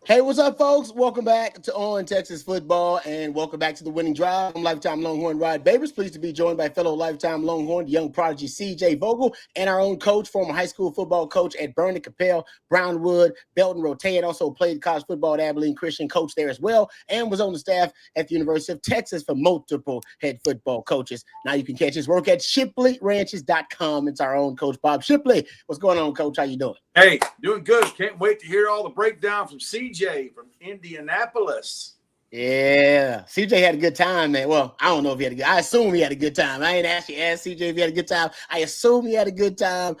Hey, what's up, folks? Welcome back to On Texas Football, and welcome back to the Winning Drive. I'm lifetime Longhorn Rod Babers. Pleased to be joined by fellow lifetime Longhorn, young prodigy CJ Vogel, and our own coach, former high school football coach at Vernon, Capel, Brownwood, Belton, Rotan. Also played college football at Abilene Christian, coach there as well, and was on the staff at the University of Texas for multiple head football coaches. Now you can catch his work at ShipleyRanches.com. It's our own coach, Bob Shipley. What's going on, coach? How you doing? Hey, doing good. Can't wait to hear all the breakdown from CJ from Indianapolis. Yeah, CJ had a good time, man. Well, I don't know if he had a good. I assume he had a good time. I ain't actually asked CJ if he had a good time. I assume he had a good time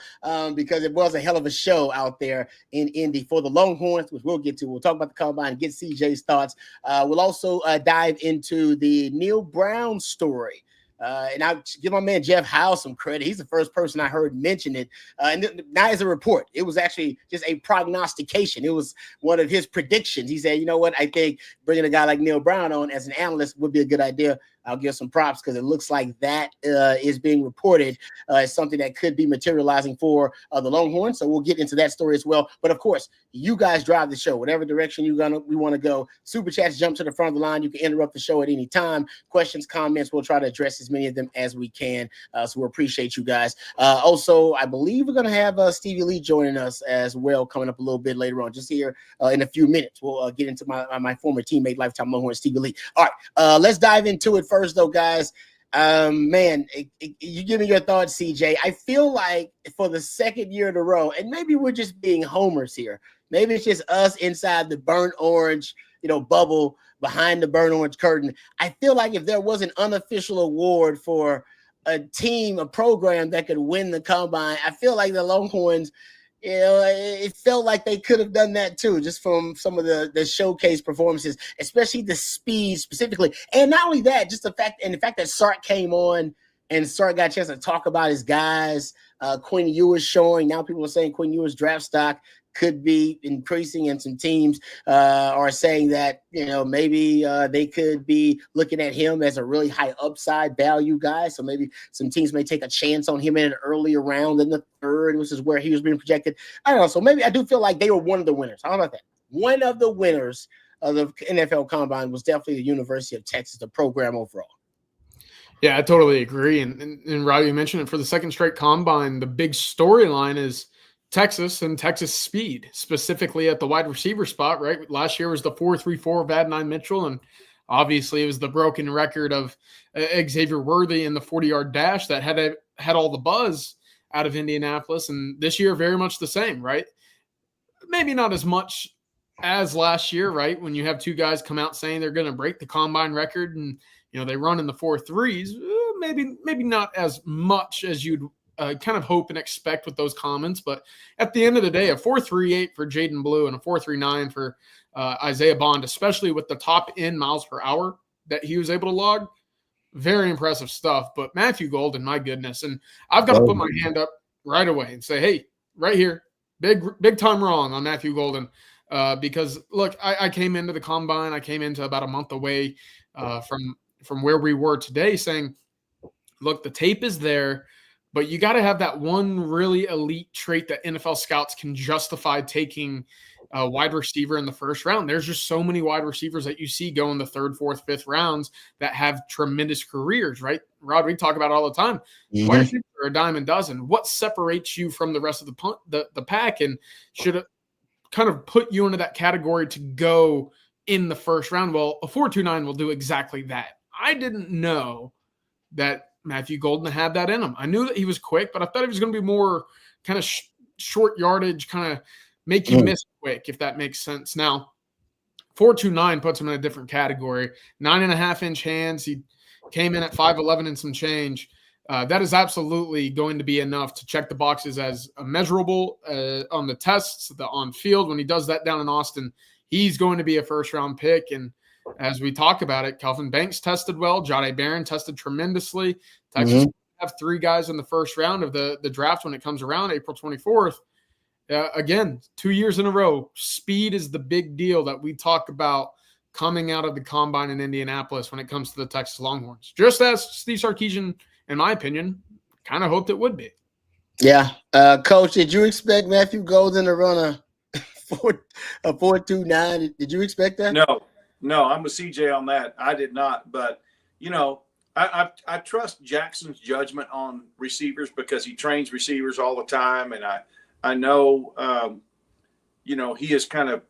because it was a hell of a show out there in Indy for the Longhorns, which we'll get to. We'll talk about the combine and get CJ's thoughts. We'll also dive into the Neil Brown story. And I'll give my man Jeff Howe some credit. He's the first person I heard mention it. And not as a report. It was actually just a prognostication. It was one of his predictions. He said, you know what? I think bringing a guy like Neil Brown on as an analyst would be a good idea. I'll give some props because it looks like that is being reported as something that could be materializing for the Longhorns. So we'll get into that story as well. But of course, you guys drive the show, whatever direction we want to go. Super chats jump to the front of the line. You can interrupt the show at any time. Questions, comments, we'll try to address as many of them as we can. So we appreciate you guys. Also, I believe we're going to have Stevie Lee joining us as well coming up a little bit later on, just here in a few minutes. We'll get into my former teammate, lifetime Longhorn, Stevie Lee. All right, let's dive into it first, though, guys. You give me your thoughts, CJ. I feel like for the second year in a row, and maybe we're just being homers here. Maybe it's just us inside the burnt orange, bubble behind the burnt orange curtain. I feel like if there was an unofficial award for a team, a program that could win the combine, I feel like the Longhorns, it felt like they could have done that too, just from some of the showcase performances, especially the speed specifically. And not only that, just the fact that Sark came on and Sark got a chance to talk about his guys. Quinn Ewers showing. Now people are saying Quinn Ewers draft stock could be increasing, and some teams are saying that, maybe they could be looking at him as a really high upside value guy. So maybe some teams may take a chance on him in an earlier round than the third, which is where he was being projected. I don't know. So maybe I do feel like they were one of the winners. How about that? One of the winners of the NFL Combine was definitely the University of Texas, the program overall. Yeah, I totally agree. And Rob, you mentioned it for the second straight Combine. The big storyline is Texas and Texas speed, specifically at the wide receiver spot, right? Last year was the 4.34 of Adonai Mitchell, and obviously it was the broken record of Xavier Worthy in the 40-yard dash that had all the buzz out of Indianapolis, and this year very much the same, right? Maybe not as much as last year, right? When you have two guys come out saying they're going to break the combine record and, they run in the 4.3s, maybe not as much as you'd kind of hope and expect with those comments. But at the end of the day, a 4.38 for Jaden Blue and a 4.39 for Isaiah Bond, especially with the top end miles per hour that he was able to log, very impressive stuff. But Matthew Golden, my goodness. And I've got to put my hand up right away and say, hey, right here, big time wrong on Matthew Golden. Because, look, I came into the combine. I came into about a month away from where we were today saying, look, the tape is there, but you got to have that one really elite trait that NFL scouts can justify taking a wide receiver in the first round. There's just so many wide receivers that you see go in the third, fourth, fifth rounds that have tremendous careers, right? Rod, we talk about it all the time. Mm-hmm. Wide receivers are a dime a dozen. What separates you from the rest of the pack, and should it kind of put you into that category to go in the first round? Well, a 4.29 will do exactly that. I didn't know that Matthew Golden had that in him. I knew that he was quick, but I thought he was going to be more kind of short yardage, kind of make you miss quick, if that makes sense. Now, 4.29 puts him in a different category. 9.5-inch hands. He came in at 5'11" and some change. That is absolutely going to be enough to check the boxes as a measurable on the tests, the on field. When he does that down in Austin, he's going to be a first-round pick. And as we talk about it, Kelvin Banks tested well. Jahdae Barron tested tremendously. Texas have three guys in the first round of the draft when it comes around, April 24th. Again, 2 years in a row, speed is the big deal that we talk about coming out of the combine in Indianapolis when it comes to the Texas Longhorns. Just as Steve Sarkisian, in my opinion, kind of hoped it would be. Yeah. Coach, did you expect Matthew Golden to run a a 4.29. Did you expect that? No, I'm with CJ on that. I did not, but I trust Jackson's judgment on receivers because he trains receivers all the time, and I know he is kind of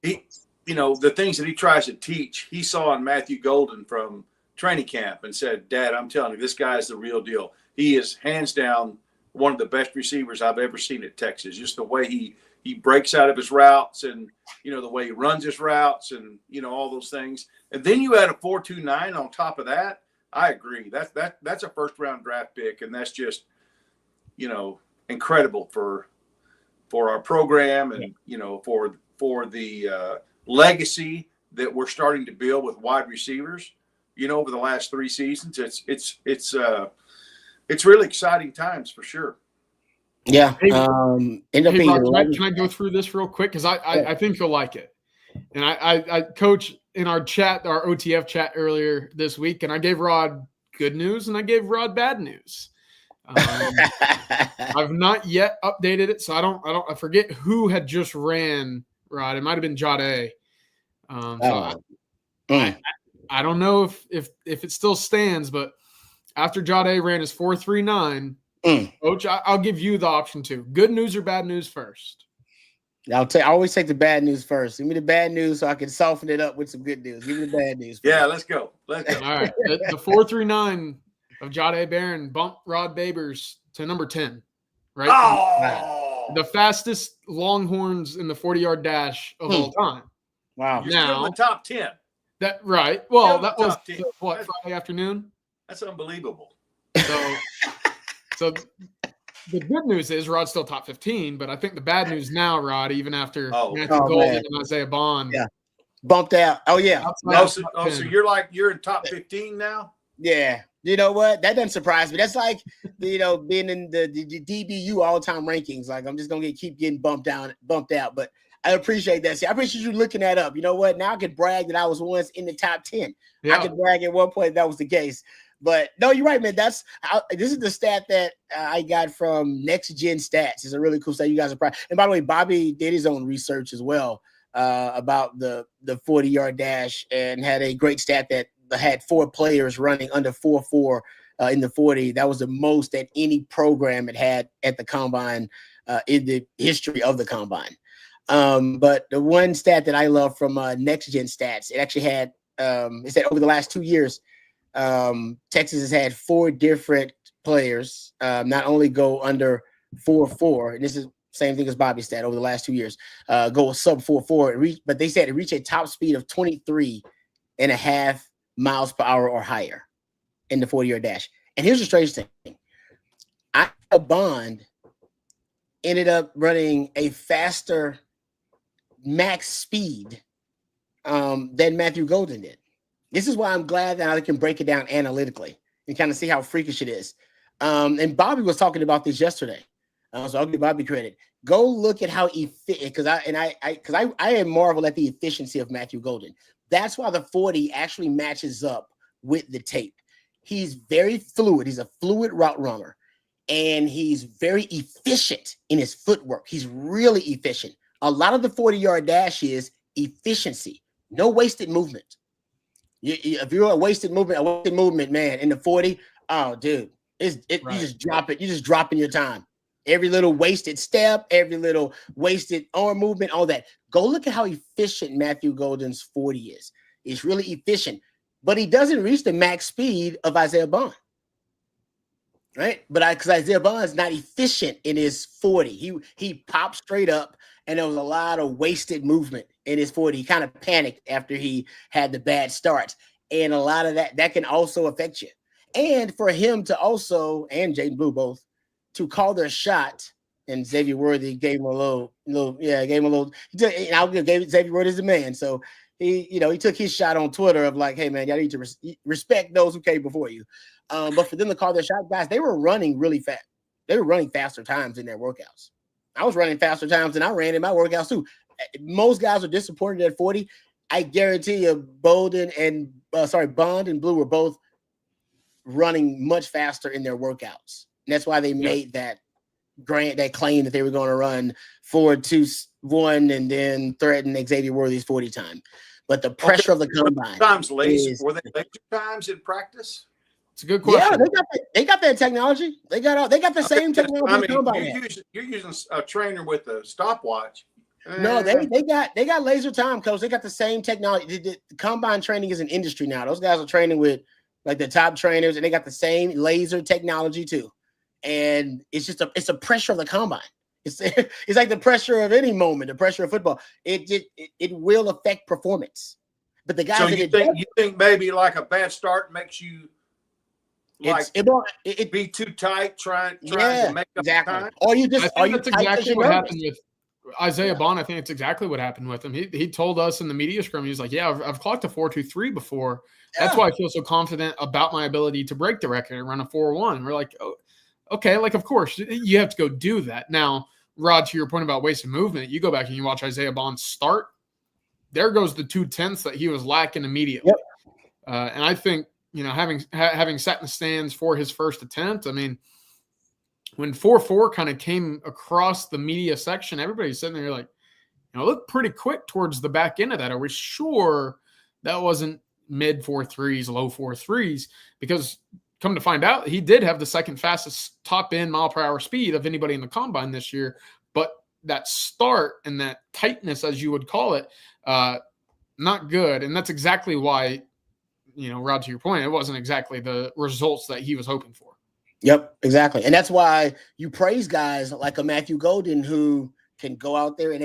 the things that he tries to teach. He saw in Matthew Golden from training camp and said, "Dad, I'm telling you, this guy is the real deal. He is hands down one of the best receivers I've ever seen at Texas. Just the way he breaks out of his routes and, the way he runs his routes and, all those things. And then you add a 4.29 on top of that. I agree. That's a first round draft pick. And that's just, incredible for our program and, for the legacy that we're starting to build with wide receivers, over the last 3 seasons. It's really exciting times for sure. Yeah. Hey, End up hey, being Rob, can I go through this real quick? Because I think you'll like it. And I coach in our chat, our OTF chat earlier this week, and I gave Rod good news and I gave Rod bad news. I've not yet updated it, so I forget who had just ran Rod. It might have been Jade. I don't know if it still stands, but after Jade ran his 4.39, Coach, I'll give you the option too. Good news or bad news first? I always take the bad news first. Give me the bad news so I can soften it up with some good news. Give me the bad news first. Yeah, let's go. All right. The 4.39 of Jade Barron bumped Rod Babers to number 10, right? Oh! The fastest Longhorns in the 40-yard dash of all time. Wow. You're still in the top 10. That right. Well, Still that was what, Friday afternoon? That's unbelievable. So the good news is Rod's still top 15, but I think the bad news now, Rod, even after Matthew Golden and Isaiah Bond, bumped out. Oh yeah. So you're in top 15 now? Yeah. You know what? That doesn't surprise me. That's like being in the DBU all-time rankings. Like I'm just gonna keep getting bumped out. But I appreciate that. See, I appreciate you looking that up. You know what? Now I could brag that I was once in the top 10. Yeah. I could brag at one point that was the case. But no, you're right, man. This is the stat that I got from Next Gen Stats. It's a really cool stat. You guys are proud. And by the way, Bobby did his own research as well about the 40-yard dash and had a great stat that had 4 players running under 4.4 in the 40. That was the most that any program had at the combine in the history of the combine. But the one stat that I love from Next Gen Stats, it actually had it said over the last 2 years, Texas has had 4 different players not only go under 4.4, and this is same thing as Bobby's stat over the last 2 years, go sub 4.4, but they said it reached a top speed of 23.5 miles per hour or higher in the 40-yard dash. And here's the strange thing. Isaiah Bond ended up running a faster max speed than Matthew Golden did. This is why I'm glad that I can break it down analytically and kind of see how freakish it is. And Bobby was talking about this yesterday. So I'll give Bobby credit. Go look at how because I marvel at the efficiency of Matthew Golden. That's why the 40 actually matches up with the tape. He's very fluid. He's a fluid route runner, and he's very efficient in his footwork. He's really efficient. A lot of the 40-yard dash is efficiency, no wasted movement. If you're a wasted movement, man, in the 40, oh, dude, right. You just drop it. You're just dropping your time. Every little wasted step, every little wasted arm movement, all that. Go look at how efficient Matthew Golden's 40 is. It's really efficient, but he doesn't reach the max speed of Isaiah Bond, right? But because Isaiah Bond is not efficient in his 40, he popped straight up, and there was a lot of wasted movement in his 40. He kind of panicked after he had the bad starts, and a lot of that can also affect you. And for him to also, and Jaden Blue both, to call their shot, and Xavier Worthy gave him a little. I'll give Xavier Worthy as a man, so he took his shot on Twitter of like, hey man, y'all need to respect those who came before you. But for them to call their shot, guys, they were running really fast. They were running faster times in their workouts. I was running faster times than I ran in my workouts too. Most guys are disappointed at 40. I guarantee you, Bond and Blue were both running much faster in their workouts. And that's why they made that grant that claim that they were going to run 4-2-1 and then threaten Xavier Worthy's 40 time. But the pressure of the combine. Were they laser times in practice? It's a good question. Yeah, they got that technology. They got the same technology. I mean, you're using a trainer with a stopwatch. No, they got laser time, coach. They got the same technology. The combine training is an industry now. Those guys are training with like the top trainers, and they got the same laser technology too. And it's a pressure of the combine. It's like the pressure of any moment, the pressure of football. It will affect performance. But the guys, so you think maybe like a bad start makes you be too tight, trying to make up time? Or you just that's exactly what happened with Isaiah Bond. I think it's exactly what happened with him. He told us in the media scrum, he was like, yeah, I've clocked a 4.23 before. That's why I feel so confident about my ability to break the record and run a 4.1. We're like, oh, okay, like, of course, you have to go do that. Now, Rod, to your point about wasted movement, you go back and you watch Isaiah Bond start. There goes the 0.2 that he was lacking immediately. Yep. And I think, having sat in the stands for his first attempt, I mean, when 4.4 kind of came across the media section, everybody's sitting there like, it looked pretty quick towards the back end of that. Are we sure that wasn't mid 4.3s, low 4.3s? Because come to find out, he did have the second fastest top end mile per hour speed of anybody in the combine this year. But that start and that tightness, as you would call it, not good. And that's exactly why, Rod, to your point, it wasn't exactly the results that he was hoping for. Yep, exactly. And that's why you praise guys like a Matthew Golden who can go out there and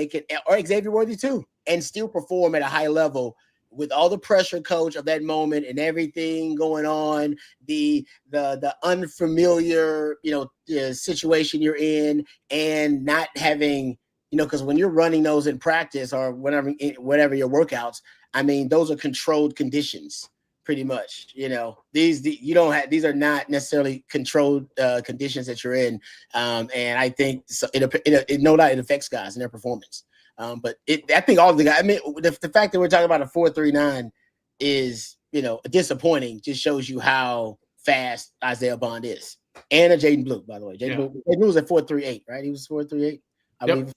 or Xavier Worthy too, and still perform at a high level with all the pressure, coach, of that moment and everything going on, the unfamiliar, situation you're in, and not having, because when you're running those in practice or whatever your workouts, I mean, those are controlled conditions. Pretty much, these are not necessarily controlled conditions that you're in, and I think so it no doubt it affects guys and their performance. But I think all the guys. I mean, the fact that we're talking about a 4.39 is disappointing. Just shows you how fast Isaiah Bond is, and a Jaden Blue, by the way. Jaden Blue was at 4.38, right? He was 4.38. I believe.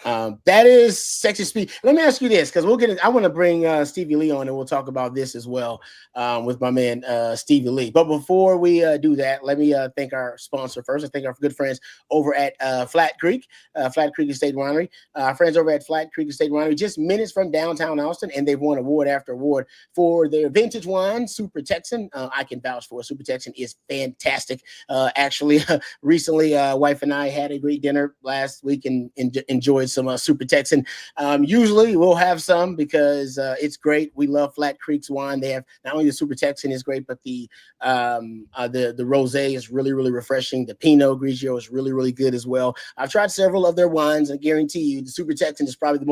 That is Texas speed. Let me ask you this, because I want to bring Stevie Lee on, and we'll talk about this as well with my man Stevie Lee. But before we do that, let me thank our sponsor first. I thank our good friends over at Flat Creek Estate Winery. Friends over at Flat Creek Estate Winery, just minutes from downtown Austin, and they've won award after award for their vintage wine, Super Texan. I can vouch for it. Super Texan is fantastic. Actually, recently, wife and I had a great dinner last week and enjoyed some Super Texan. Usually we'll have some because it's great. We love Flat Creek's wine. They have not only the Super Texan is great, but the rosé is really, really refreshing. The Pinot Grigio is really, really good as well. I've tried several of their wines, and I guarantee you the Super Texan is probably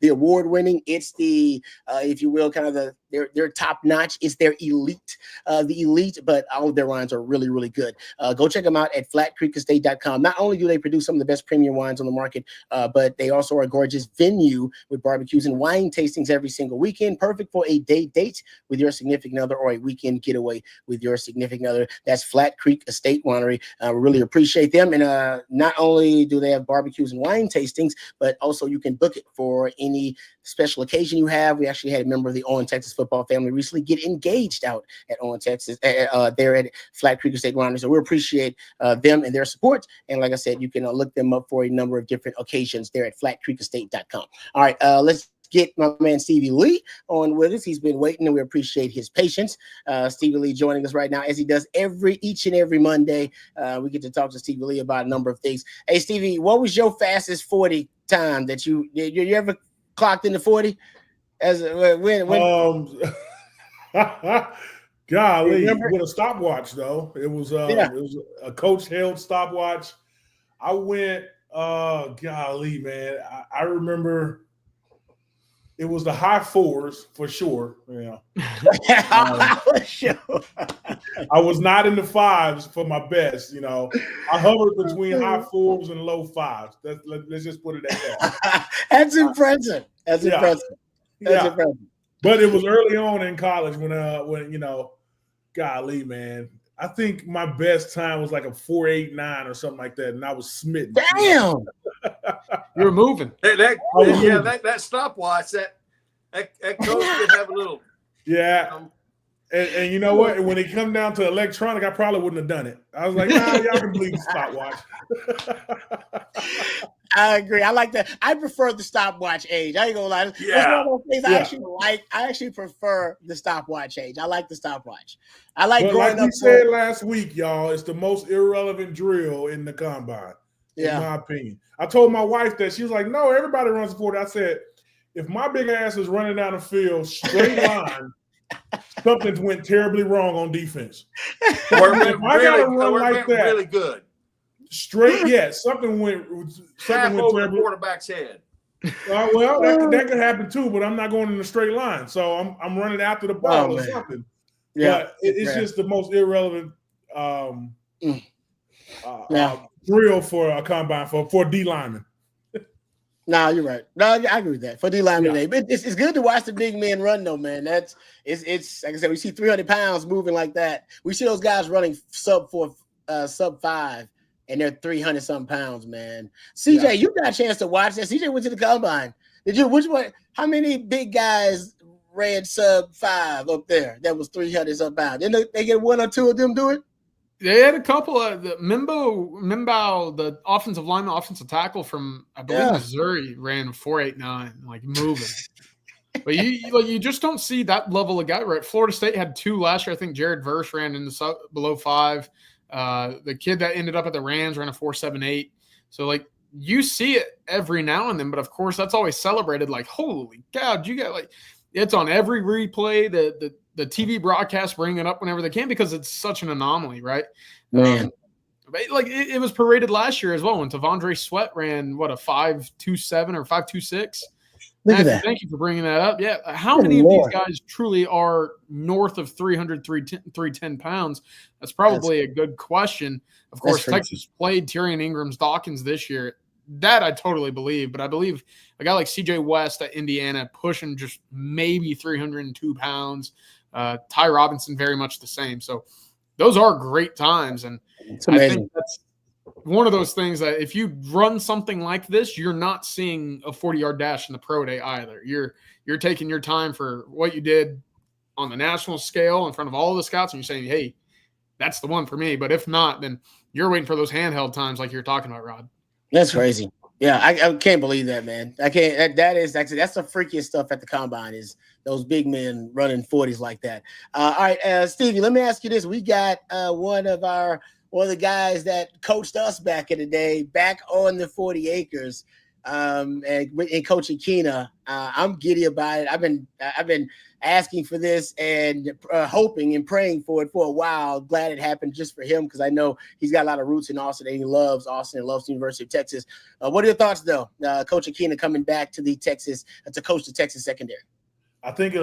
the award winning. It's the if you will, kind of their top notch. It's their elite, but all of their wines are really, really good. Go check them out at flatcreekestate.com. Not only do they produce some of the best premium wines on the market, but they also are a gorgeous venue with barbecues and wine tastings every single weekend. Perfect for a date with your significant other or a weekend getaway with your significant other. That's Flat Creek Estate Winery. We really appreciate them. And not only do they have barbecues and wine tastings, but also you can book it for any special occasion you have. We actually had a member of the Owen Texas football family recently get engaged out at Owen Texas, there at Flat Creek Estate Winery. So we appreciate them and their support. And like I said, you can look them up for a number of different occasions there at flatcreekestate.com. All right, let's get my man Stevie Lee on with us. He's been waiting, and we appreciate his patience. Stevie Lee joining us right now, as he does each and every Monday. We get to talk to Stevie Lee about a number of things. Hey, Stevie, what was your fastest 40 time that you ever clocked in the 40? Golly, with a stopwatch though. It was a coach held stopwatch. I went, golly, man. I remember it was the high fours for sure. Yeah. I was not in the fives for my best, I hovered between high fours and low fives. Let's just put it at that. That's impressive. That's impressive. But it was early on in college when golly, man, I think my best time was like a 4.89 or something like that, and I was smitten. Damn, You were moving. That stopwatch, that coach did have a little. Yeah. And you know what? When it come down to electronic, I probably wouldn't have done it. I was like, nah, y'all can believe the stopwatch. I agree. I like that. I prefer the stopwatch age. I ain't gonna lie. Yeah. That's one of those things I actually like. I actually prefer the stopwatch age. I like the stopwatch. I like but growing like up. we said last week, y'all, it's the most irrelevant drill in the combine, in my opinion. I told my wife that. She was like, no, everybody runs 40. I said, if my big ass is running down the field straight line, something went terribly wrong on defense. If I gotta run like that, really good. Straight, something went over terribly. the quarterback's head. Well, that could happen too, but I'm not going in a straight line, so I'm running after the ball or something. Yeah, but it's just the most irrelevant drill for a combine for D lineman. No, you're right. No, I agree with that. For D lineman, but it's good to watch the big men run, though, man. It's like I said, we see 300 pounds moving like that. We see those guys running sub 5, and they're 300 something pounds, man. CJ, you got a chance to watch that. CJ went to the combine. Did you? Which one? How many big guys ran sub 5 up there? That was 300 something pounds. Didn't they get one or two of them do it? They had a couple of the Mimbo, the offensive lineman, offensive tackle from I believe Missouri, ran 4.89, like moving. But you just don't see that level of guy. Right? Florida State had 2 last year. I think Jared Verse ran in the below 5. The kid that ended up at the Rams ran a 4.78. So like you see it every now and then, but of course that's always celebrated. Like holy cow, you got like it's on every replay. The TV broadcast bring it up whenever they can because it's such an anomaly, right? Man, like it was paraded last year as well when Tavondre Sweat ran a 5.27 or 5.26. Look at that. Thank you for bringing that up. Yeah, how many of these guys truly are north of 300, 310 pounds? That's probably a good question. Of course, Texas played Tyrion Ingram's Dawkins this year. That I totally believe, but I believe a guy like CJ West at Indiana pushing just maybe 302 pounds. Ty Robinson very much the same. So those are great times, and I think that's one of those things that if you run something like this, you're not seeing a 40-yard dash in the pro day either. You're taking your time for what you did on the national scale in front of all the scouts, and you're saying, hey, that's the one for me. But if not, then you're waiting for those handheld times like you're talking about, Rod. That's crazy. Yeah, I can't believe that, man. I can't. That's the freakiest stuff at the combine is those big men running 40s like that. All right, Stevie, let me ask you this. We got one of the guys that coached us back in the day, back on the 40 acres, and coaching Keena. I'm giddy about it. I've been asking for this and hoping and praying for it for a while. Glad it happened just for him because I know he's got a lot of roots in Austin and he loves Austin and loves the University of Texas. What are your thoughts, though? Coach Keena coming back to coach the Texas secondary. I think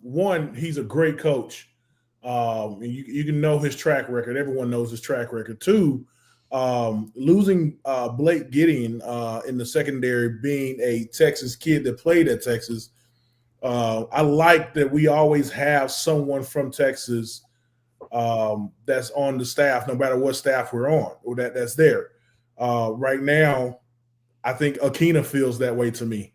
one, he's a great coach. You can know his track record. Everyone knows his track record. 2, losing Blake Gideon in the secondary, being a Texas kid that played at Texas. I like that we always have someone from Texas that's on the staff, no matter what staff we're on, or that's there. Right now, I think Akina feels that way to me.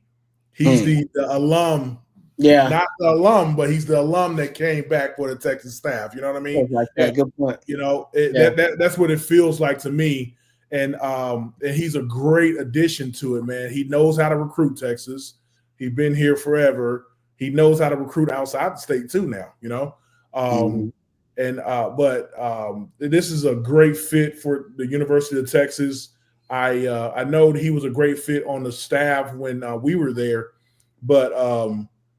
He's the alum. Yeah, not the alum, but he's the alum that came back for the Texas staff. You know what I mean? Good point. You know, that's what it feels like to me. And he's a great addition to it, man. He knows how to recruit Texas. He's been here forever. He knows how to recruit outside the state too now, you know. But this is a great fit for the University of Texas. I know he was a great fit on the staff when we were there, but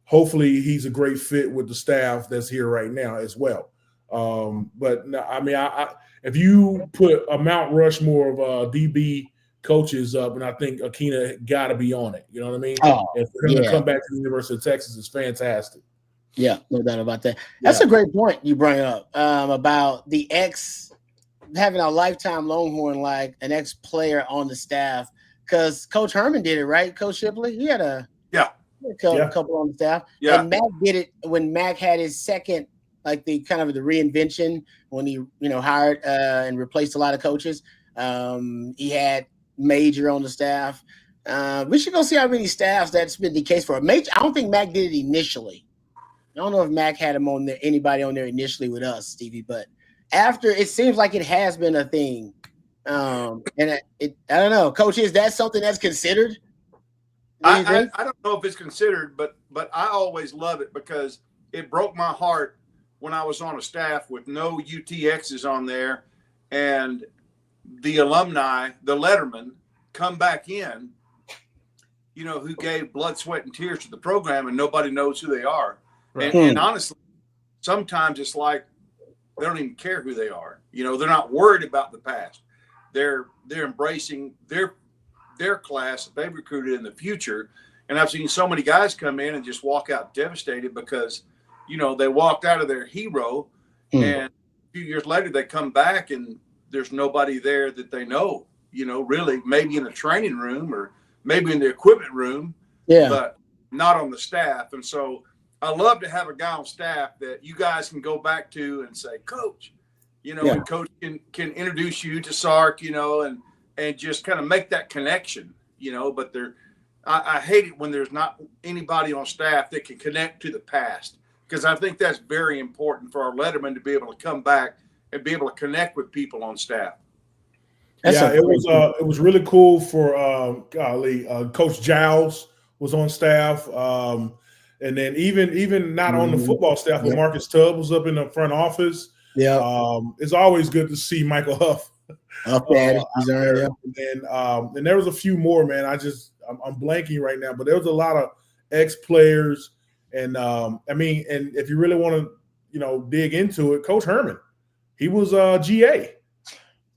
hopefully he's a great fit with the staff that's here right now as well. But I mean, if you put a Mount Rushmore of DB coaches up, and I think Akina got to be on it. You know what I mean? And for him to come back to the University of Texas is fantastic. Yeah, no doubt about that. That's a great point you bring up about the having a lifetime Longhorn, like an ex-player on the staff, because Coach Herman did it, right? Coach Shipley, he had a couple on the staff. Yeah. And Mac did it when Mac had his second like the kind of the reinvention when he hired and replaced a lot of coaches. He had Major on the staff. We should go see how many staffs that's been the case for. Major, I don't think Mac did it initially. I don't know if Mac had him on there, anybody on there initially with us, Stevie, but after, it seems like it has been a thing. And I don't know, Coach, is that something that's considered? I don't know if it's considered, but I always love it because it broke my heart when I was on a staff with no UTXs on there, and the alumni, the lettermen, come back in, who gave blood, sweat, and tears to the program, and nobody knows who they are. Right. And honestly, sometimes it's like they don't even care who they are. They're not worried about the past. They're embracing their class that they've recruited in the future. And I've seen so many guys come in and just walk out devastated because, they walked out of their hero, and a few years later they come back and there's nobody there that they know, really, maybe in the training room or maybe in the equipment room, but not on the staff. And so I love to have a guy on staff that you guys can go back to and say, Coach, and Coach can introduce you to Sark, and just kind of make that connection, but I hate it when there's not anybody on staff that can connect to the past, because I think that's very important for our lettermen to be able to come back and be able to connect with people on staff. It was really cool for Coach Giles was on staff. And then even not on the football staff, but Marcus Tubb was up in the front office. Yeah. It's always good to see Michael Huff. And there was a few more, man. I'm blanking right now, but there was a lot of ex-players. And and if you really want to, dig into it, Coach Herman, he was GA.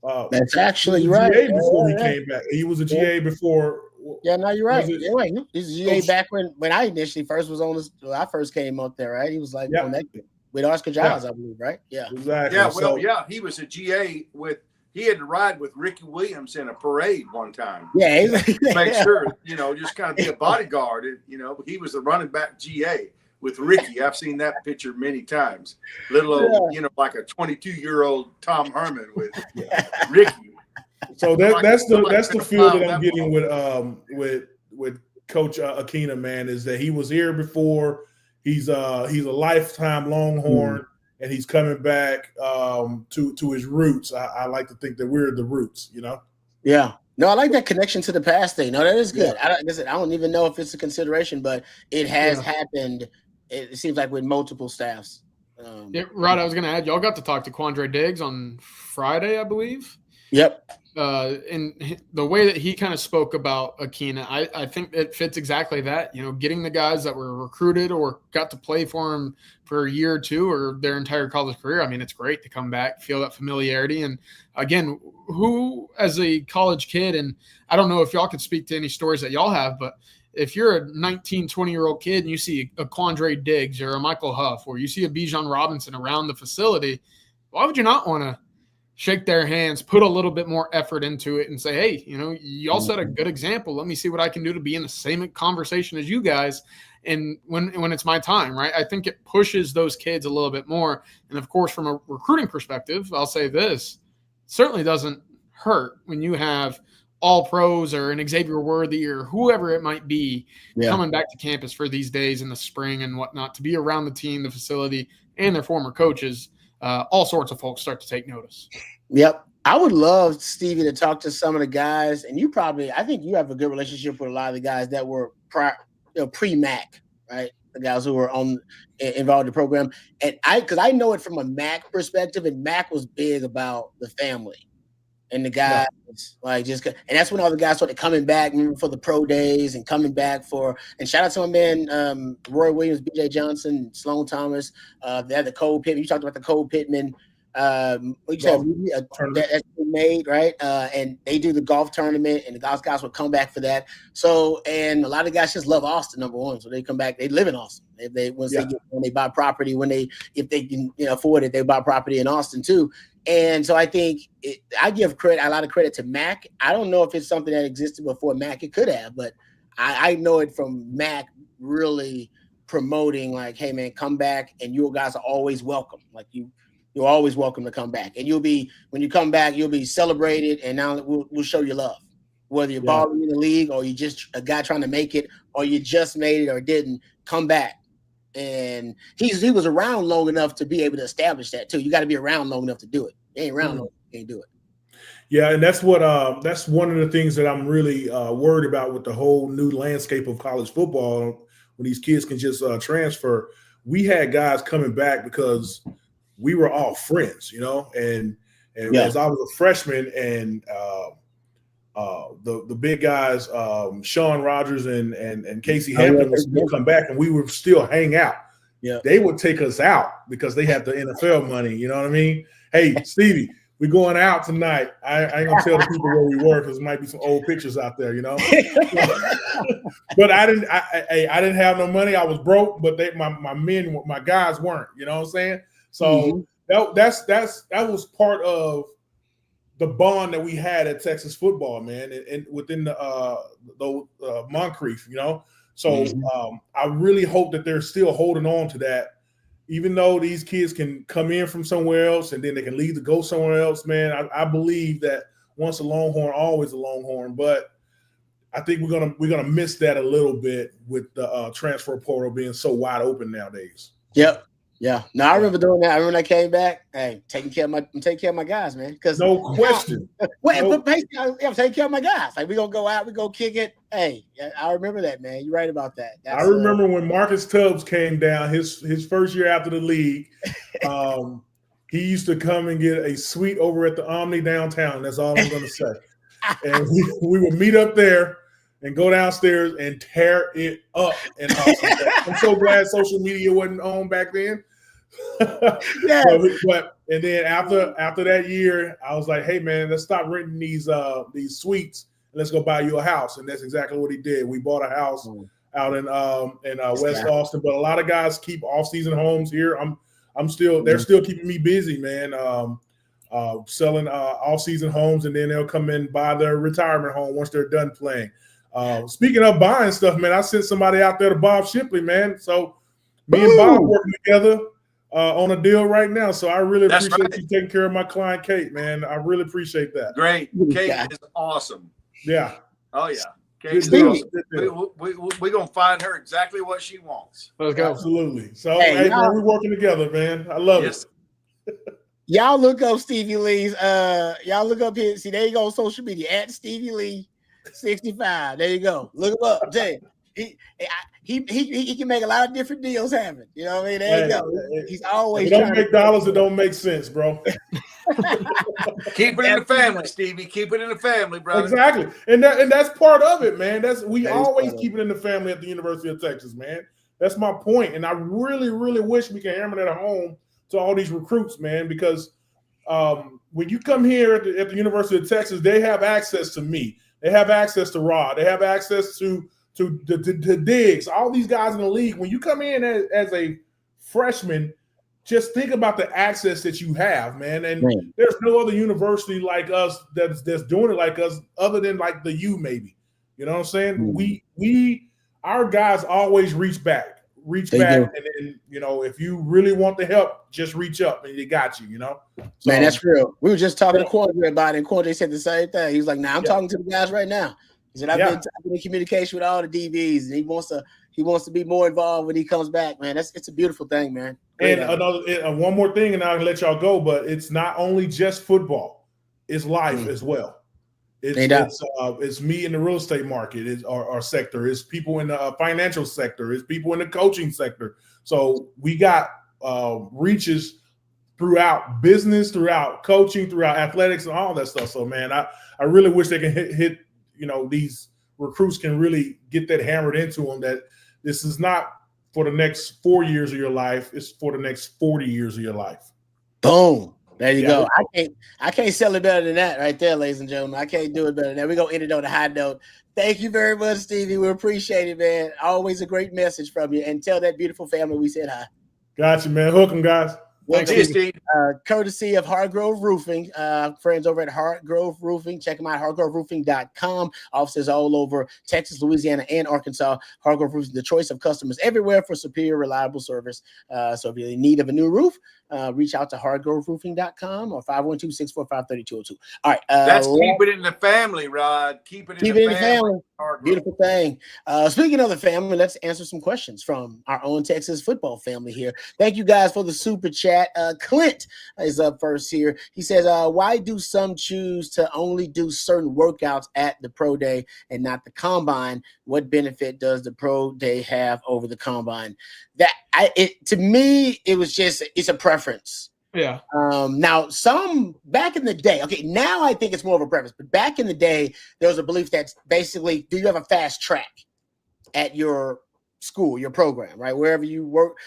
That's actually right. GA before he came back. He was a GA before. Yeah, no, you're right. You're right. He was GA back when I initially first was on this. When I first came up there, right? He was like on that with Oscar Giles, I believe, right? Yeah, exactly. Yeah, he was a GA with. He had to ride with Ricky Williams in a parade one time. Yeah, make sure just kind of be a bodyguard. He was the running back GA with Ricky. I've seen that picture many times. Little old, like a 22-year-old Tom Herman with Ricky. So that's the feel that I'm getting with Coach Akina, man, is that he was here before. He's a lifetime Longhorn, and he's coming back to his roots. I like to think that we're the roots, Yeah. No, I like that connection to the past thing. No, that is good. Yeah. I don't even know if it's a consideration, but it has happened. It seems like with multiple staffs. Rod, I was going to add, y'all got to talk to Quandre Diggs on Friday, I believe. Yep. And the way that he kind of spoke about Akina, I think it fits exactly that, getting the guys that were recruited or got to play for him for a year or two or their entire college career. I mean, it's great to come back, feel that familiarity. And again, who as a college kid, and I don't know if y'all could speak to any stories that y'all have, but if you're a 19, 20-year-old kid and you see a Quandre Diggs or a Michael Huff, or you see a Bijan Robinson around the facility, why would you not want to shake their hands, put a little bit more effort into it and say, hey, y'all set a good example. Let me see what I can do to be in the same conversation as you guys. And when it's my time, right, I think it pushes those kids a little bit more. And of course, from a recruiting perspective, I'll say this, certainly doesn't hurt when you have all pros or an Xavier Worthy or whoever it might be coming back to campus for these days in the spring and whatnot, to be around the team, the facility, and their former coaches. All sorts of folks start to take notice. Yep. I would love, Stevie, to talk to some of the guys, and I think you have a good relationship with a lot of the guys that were pre-MAC, right? The guys who were involved in the program. And because I know it from a MAC perspective, and MAC was big about the family. And the guys, and that's when all the guys started coming back for the pro days and coming back and shout out to my man, Roy Williams, BJ Johnson, Sloan Thomas. They had the Cole Pittman. You talked about the Cole Pittman. That's made, right? And they do the golf tournament, and the guys would come back for that. So, and a lot of guys just love Austin, number one. So they come back, they live in Austin. When they buy property, if they can afford it, they buy property in Austin too. And so I think I give a lot of credit to Mac. I don't know if it's something that existed before Mac. It could have, but I know it from Mac really promoting like, hey man, come back, and you guys are always welcome. Like you're always welcome to come back, and when you come back, you'll be celebrated, and now we'll show you love. Whether you're balling in the league or you just a guy trying to make it, or you just made it or didn't, come back. And he was around long enough to be able to establish that too. You got to be around long enough to do it. You ain't around long enough, you can't do it. Yeah, and that's one of the things that I'm really worried about with the whole new landscape of college football. When these kids can just transfer, we had guys coming back because we were all friends, and as I was a freshman, and the big guys, Sean Rogers and Casey Hampton would still come back, and we would still hang out. Yeah, they would take us out because they had the NFL money. You know what I mean? Hey, Stevie, we're going out tonight. I ain't gonna tell the people where we were because there might be some old pictures out there, But I didn't have no money. I was broke, but my guys weren't. You know what I'm saying? So that was part of the bond that we had at Texas football, man, and within the Moncrief, So I really hope that they're still holding on to that. Even though these kids can come in from somewhere else and then they can leave to go somewhere else, man, I believe that once a Longhorn, always a Longhorn. But I think we're gonna miss that a little bit with the transfer portal being so wide open nowadays. Yep. Yeah. No, I remember doing that. I remember when I came back. Hey, taking care of my guys, man. Because no question. I'm taking care of my guys. Like, we gonna go out, we go kick it. Hey, I remember that, man. You're right about that. I remember when Marcus Tubbs came down his first year after the league. He used to come and get a suite over at the Omni downtown. That's all I'm gonna say. And we would meet up there and go downstairs and tear it up. And I'm so glad social media wasn't on back then. Yeah. And then after that year, I was like, hey man, let's stop renting these suites and let's go buy you a house. And that's exactly what he did. We bought a house out in West Austin. But a lot of guys keep off-season homes here. They're still keeping me busy, man. Selling off-season homes, and then they'll come in and buy their retirement home once they're done playing. Speaking of buying stuff, man, I sent somebody out there to Bob Shipley, man. So me and Bob working together on a deal right now. So I really appreciate you taking care of my client, Kate, man. I really appreciate that. Great. Kate is awesome. Yeah. Oh, yeah. Kate's awesome. We're going to find her exactly what she wants. Let's go. Absolutely. So, hey man, we're working together, man. I love it. Y'all look up Stevie Lee's. Y'all look up here. See, there you go on social media at Stevie Lee 65. There you go. Look him up. Jay. He can make a lot of different deals happen. You know what I mean? There you go. He's always. If it don't make dollars, it don't make sense, bro. Keep it in the family, Stevie. Keep it in the family, brother. Exactly, and that's part of it, man. We always keep it in the family at the University of Texas, man. That's my point, and I really, really wish we can hammer that home to all these recruits, man, because when you come here at the University of Texas, they have access to me. They have access to Rod. They have access to Diggs, all these guys in the league. When you come in as a freshman, just think about the access that you have, man. And there's no other university like us that's doing it like us, other than like the U, maybe. You know what I'm saying? Our guys always reach back. And then, if you really want the help, just reach up and they got you, So, man, that's real. We were just talking to Quandre about it, and Quandre said the same thing. He was like, I'm talking to the guys right now. He said, I've been in communication with all the DBs, and he wants to be more involved when he comes back, man. It's a beautiful thing, man. Great and one more thing, and I'll let y'all go, but it's not only just football. It's life as well. It's me in the real estate market, it's our sector. It's people in the financial sector. It's people in the coaching sector. So we got reaches throughout business, throughout coaching, throughout athletics, and all that stuff. So, man, I really wish they can hit these recruits can really get that hammered into them, that this is not for the next 4 years of your life. It's for the next 40 years of your life. Boom. There you go. I can't sell it better than that right there, ladies and gentlemen. I can't do it better than that. We're going to end it on a high note. Thank you very much, Stevie. We appreciate it, man. Always a great message from you. And tell that beautiful family we said hi. Got you, man. Hook 'em, guys. Thanks, See you, Steve. Courtesy of Hargrove Roofing, friends over at Hargrove Roofing. Check them out, hargroveroofing.com. Offices all over Texas, Louisiana, and Arkansas. Hargrove Roofing, the choice of customers everywhere for superior, reliable service. So if you're in need of a new roof, reach out to hargroveroofing.com or 512-645-3202. All right. That's keep it in the family, Rod. Keep it in the family. Beautiful thing. Speaking of the family, let's answer some questions from our own Texas football family here. Thank you guys for the super chat. Clint is up first here. He says, why do some choose to only do certain workouts at the pro day and not the combine? What benefit does the pro day have over the combine? To me, it's a preference. Yeah. Now, some back in the day, okay, now I think it's more of a preference, but back in the day, there was a belief that basically, do you have a fast track at your school, your program, right? Wherever you work,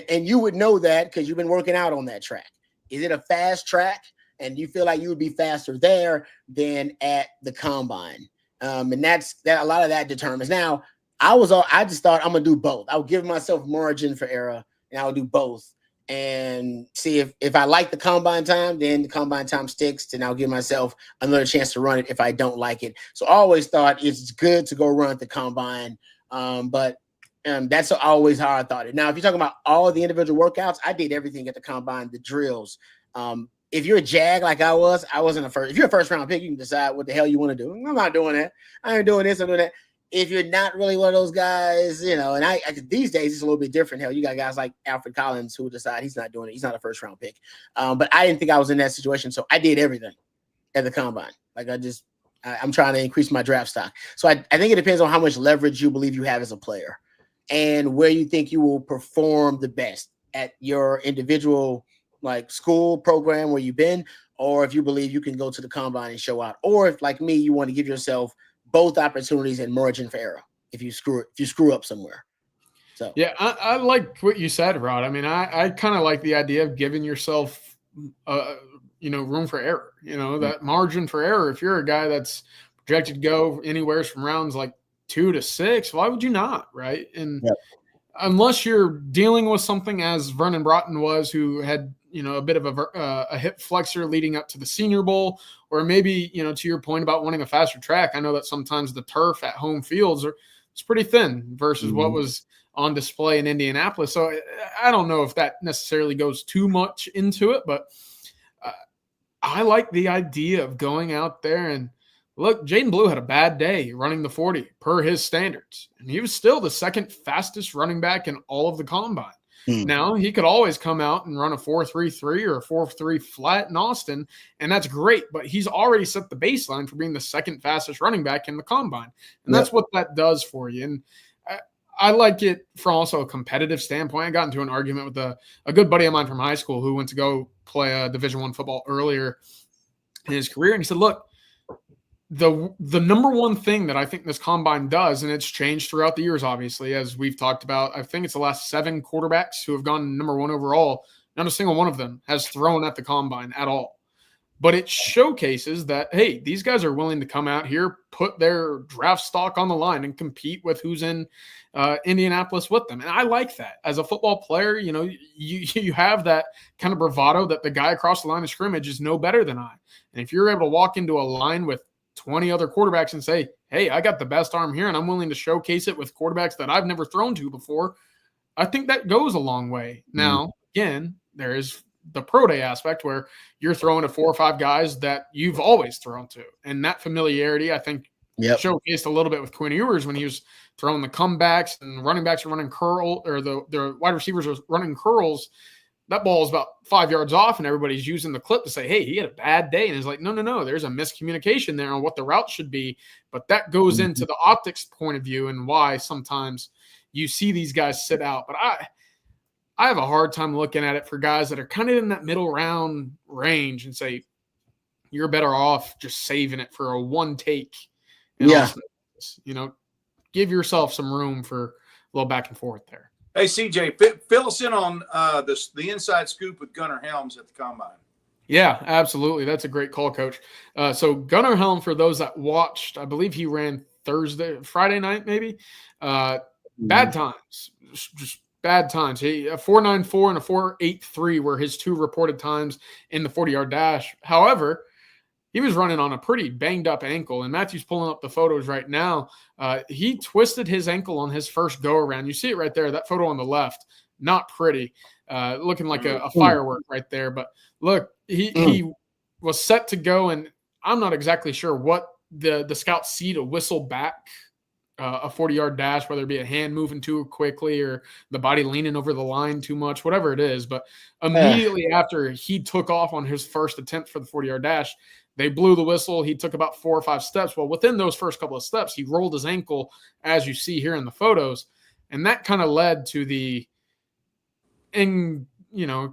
and you would know that because you've been working out on that track. Is it a fast track? And you feel like you would be faster there than at the combine? And that's that. A lot of that determines. Now, I just thought I'm gonna do both. I would give myself margin for error, and I would do both and see if I like the combine time, then the combine time sticks, and I'll give myself another chance to run it if I don't like it. So I always thought it's good to go run at the combine, but that's always how I thought it. Now, if you're talking about all the individual workouts, I did everything at the combine, the drills. If you're a Jag like I wasn't a first. If you're a first round pick, you can decide what the hell you want to do. I'm not doing that. I ain't doing this. I'm doing that. If you're not really one of those guys, and I these days it's a little bit different. Hell, you got guys like Alfred Collins who decide he's not doing it. He's not a first round pick. But I didn't think I was in that situation, so I did everything at the combine. Like I'm trying to increase my draft stock. So I think it depends on how much leverage you believe you have as a player and where you think you will perform the best at your individual like school program where you've been, or if you believe you can go to the combine and show out, or if like me, you want to give yourself both opportunities and margin for error if you screw up somewhere. So yeah, I like what you said, Rod. I mean, I kind of like the idea of giving yourself room for error, that margin for error. If you're a guy that's projected to go anywhere from rounds like 2 to 6, why would you not? Right. And unless you're dealing with something as Vernon Broughton was, who had, a bit of a hip flexor leading up to the Senior Bowl, or maybe, to your point about wanting a faster track. I know that sometimes the turf at home fields it's pretty thin versus what was on display in Indianapolis. So I don't know if that necessarily goes too much into it, but I like the idea of going out there and look, Jaden Blue had a bad day running the 40 per his standards, and he was still the second fastest running back in all of the combine. Now, he could always come out and run a 4.33 or a 4.3 flat in Austin, and that's great, but he's already set the baseline for being the second fastest running back in the combine, and that's what that does for you. And I like it from also a competitive standpoint. I got into an argument with a good buddy of mine from high school who went to go play a Division I football earlier in his career, and he said, look, the number one thing that I think this combine does, and it's changed throughout the years, obviously, as we've talked about, I think it's the last 7 quarterbacks who have gone number 1 overall, not a single one of them has thrown at the combine at all. But it showcases that, hey, these guys are willing to come out here, put their draft stock on the line, and compete with who's in Indianapolis with them. And I like that. As a football player, you have that kind of bravado that the guy across the line of scrimmage is no better than I. And if you're able to walk into a line with 20 other quarterbacks and say, hey, I got the best arm here and I'm willing to showcase it with quarterbacks that I've never thrown to before, I think that goes a long way. Now, again, there is the pro day aspect where you're throwing to 4 or 5 guys that you've always thrown to. And that familiarity, I think, showcased a little bit with Quinn Ewers when he was throwing the comebacks and running backs are running curl, or the wide receivers are running curls. That ball is about 5 yards off, and everybody's using the clip to say, hey, he had a bad day. And it's like, no, there's a miscommunication there on what the route should be. But that goes into the optics point of view and why sometimes you see these guys sit out. But I have a hard time looking at it for guys that are kind of in that middle round range and say, you're better off just saving it for a one take. And also, give yourself some room for a little back and forth there. Hey, CJ, fill us in on the inside scoop with Gunnar Helms at the combine. Yeah, absolutely. That's a great call, Coach. So Gunnar Helm, for those that watched, I believe he ran Friday night, maybe. Bad times, just bad times. A 4.94 and a 4.83 were his two reported times in the 40-yard dash. However, he was running on a pretty banged up ankle, and Matthew's pulling up the photos right now. He twisted his ankle on his first go around. You see it right there, that photo on the left. Not pretty, looking like a firework right there. But look, he was set to go, and I'm not exactly sure what the scouts see to whistle back a 40-yard dash, whether it be a hand moving too quickly or the body leaning over the line too much, whatever it is. But immediately after he took off on his first attempt for the 40-yard dash, they blew the whistle. He took about 4 or 5 steps. Well, within those first couple of steps, he rolled his ankle, as you see here in the photos. And that kind of led to kind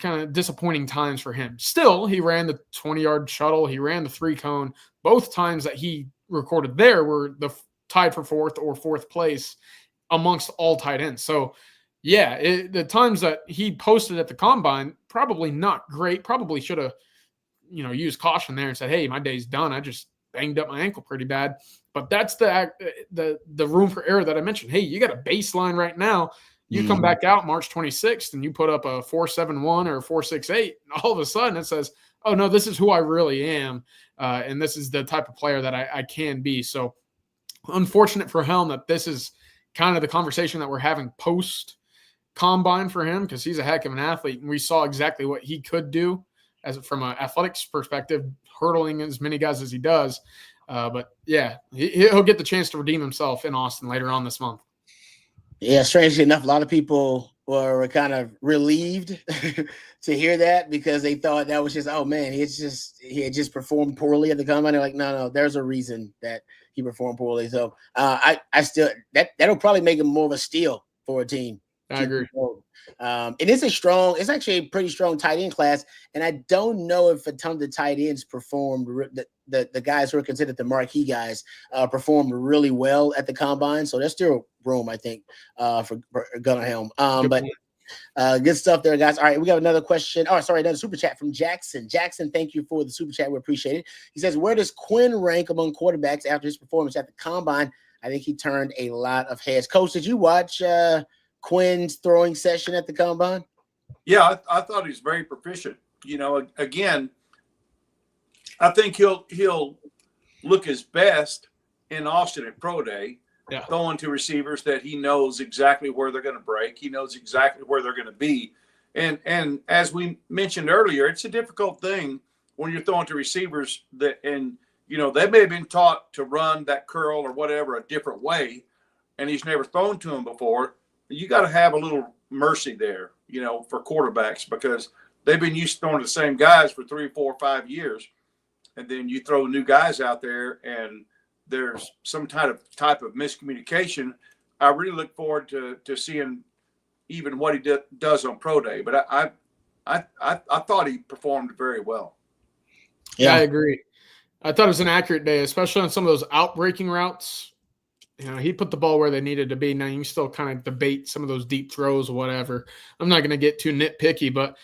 of disappointing times for him. Still, he ran the 20-yard shuttle. He ran the 3-cone. Both times that he recorded there were tied for 4th or 4th place amongst all tight ends. So, yeah, the times that he posted at the combine, probably not great. Probably should have, used caution there and said, hey, my day's done. I just banged up my ankle pretty bad. But that's the room for error that I mentioned. Hey, you got a baseline right now. You come back out March 26th and you put up a 4.71 or 4.68, and all of a sudden it says, oh, no, this is who I really am, and this is the type of player that I can be. So unfortunate for Helm that this is kind of the conversation that we're having post-combine for him, because he's a heck of an athlete, and we saw exactly what he could do from an athletics perspective, hurdling as many guys as he does. But, yeah, he'll get the chance to redeem himself in Austin later on this month. Yeah, strangely enough, a lot of people were kind of relieved to hear that, because they thought that was just, oh man, he had just performed poorly at the combine. They're like, no, there's a reason that he performed poorly. So I still that'll probably make him more of a steal for a team. I agree. And it's actually a pretty strong tight end class. And I don't know if a ton of the tight ends performed, the guys who are considered the marquee guys performed really well at the combine. So there's still room, I think, for Gunnar Helm. But good stuff there, guys. All right, we got another question. Oh, sorry, another super chat from Jackson. Jackson, thank you for the super chat. We appreciate it. He says, where does Quinn rank among quarterbacks after his performance at the combine? I think he turned a lot of heads. Coach, did you watch Quinn's throwing session at the combine? Yeah, I thought he was very proficient. Again, I think he'll look his best in Austin at Pro Day, throwing to receivers that he knows exactly where they're going to break. He knows exactly where they're going to be. And as we mentioned earlier, it's a difficult thing when you're throwing to receivers they may have been taught to run that curl or whatever a different way, and he's never thrown to him before. You got to have a little mercy there, for quarterbacks, because they've been used to throwing to the same guys for 3, 4, 5 years. And then you throw new guys out there and there's some type of miscommunication. I really look forward to seeing even what he does on Pro Day. But I thought he performed very well. Yeah, I agree. I thought it was an accurate day, especially on some of those outbreaking routes. He put the ball where they needed to be. Now, you can still kind of debate some of those deep throws or whatever. I'm not going to get too nitpicky, but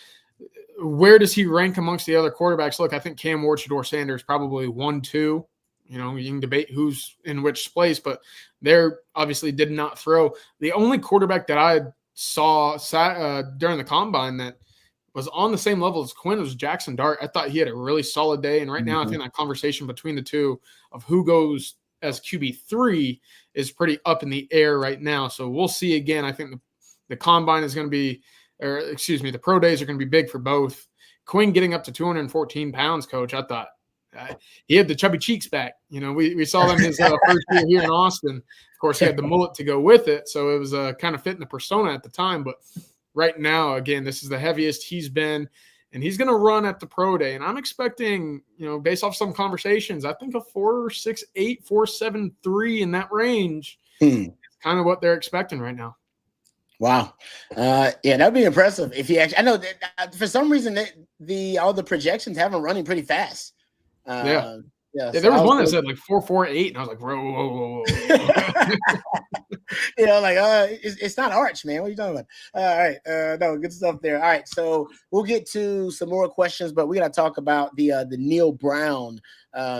where does he rank amongst the other quarterbacks? Look, I think Cam Ward, Shedeur Sanders, probably 1, 2. You can debate who's in which place, but they obviously did not throw. The only quarterback that I saw during the combine that was on the same level as Quinn was Jackson Dart. I thought he had a really solid day. And right now, I think that conversation between the two of who goes as QB3 is pretty up in the air right now. So we'll see again. I think the combine is going to be, the pro days are going to be big for both. Quinn getting up to 214 pounds, Coach. I thought he had the chubby cheeks back. We saw them his first year here in Austin. Of course, he had the mullet to go with it. So it was kind of fitting the persona at the time. But right now, again, this is the heaviest he's been. And he's going to run at the pro day. And I'm expecting, based off some conversations, I think a 4.68, 4.73 in that range is kind of what they're expecting right now. Wow. That'd be impressive if he actually. I know that for some reason all the projections have him running pretty fast. There was one that said like 4.48, and I was like, whoa. Like it's not Arch, man. What are you talking about? All right, no, good stuff there. All right, so we'll get to some more questions, but we got to talk about the Neil Brown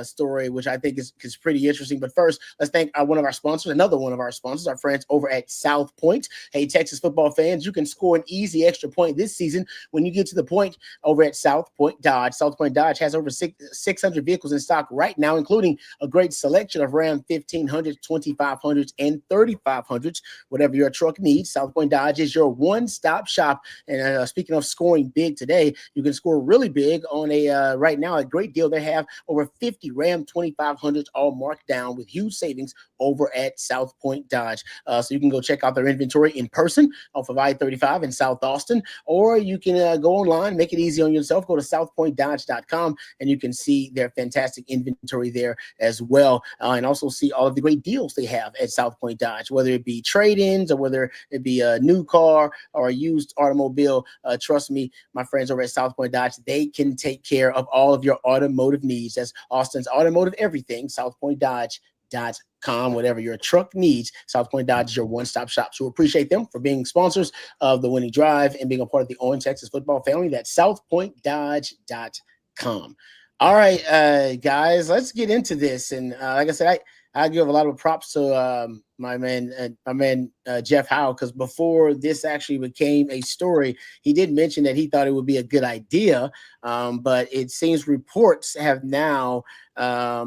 story, which I think is pretty interesting. But first, let's thank another one of our sponsors, our friends over at South Point. Hey, Texas football fans, you can score an easy extra point this season when you get to the point over at South Point Dodge. South Point Dodge has over 600 vehicles in stock right now, including a great selection of Ram 1500s, 2500s, and 3500s. Whatever your truck needs, South Point Dodge is your one-stop shop. And speaking of scoring big today, you can score really big on right now a great deal. They have over 50 Ram 2500s all marked down with huge savings over at South Point Dodge. So you can go check out their inventory in person off of I-35 in South Austin, or you can go online, make it easy on yourself. Go to southpointdodge.com and you can see their fantastic inventory there as well, and also see all of the great deals they have at South Point Dodge, whether it be trade-ins or whether it be a new car or a used automobile. Trust me, my friends over at South Point Dodge, they can take care of all of your automotive needs. That's Austin's automotive everything, southpointdodge.com. Whatever your truck needs, South Point Dodge is your one-stop shop. So we appreciate them for being sponsors of the Winning Drive and being a part of the Owen Texas football family. That's southpointdodge.com. All right, guys, let's get into this. And like I said, I give a lot of props to my man Jeff Howe, because before this actually became a story, he did mention that he thought it would be a good idea, but it seems reports have now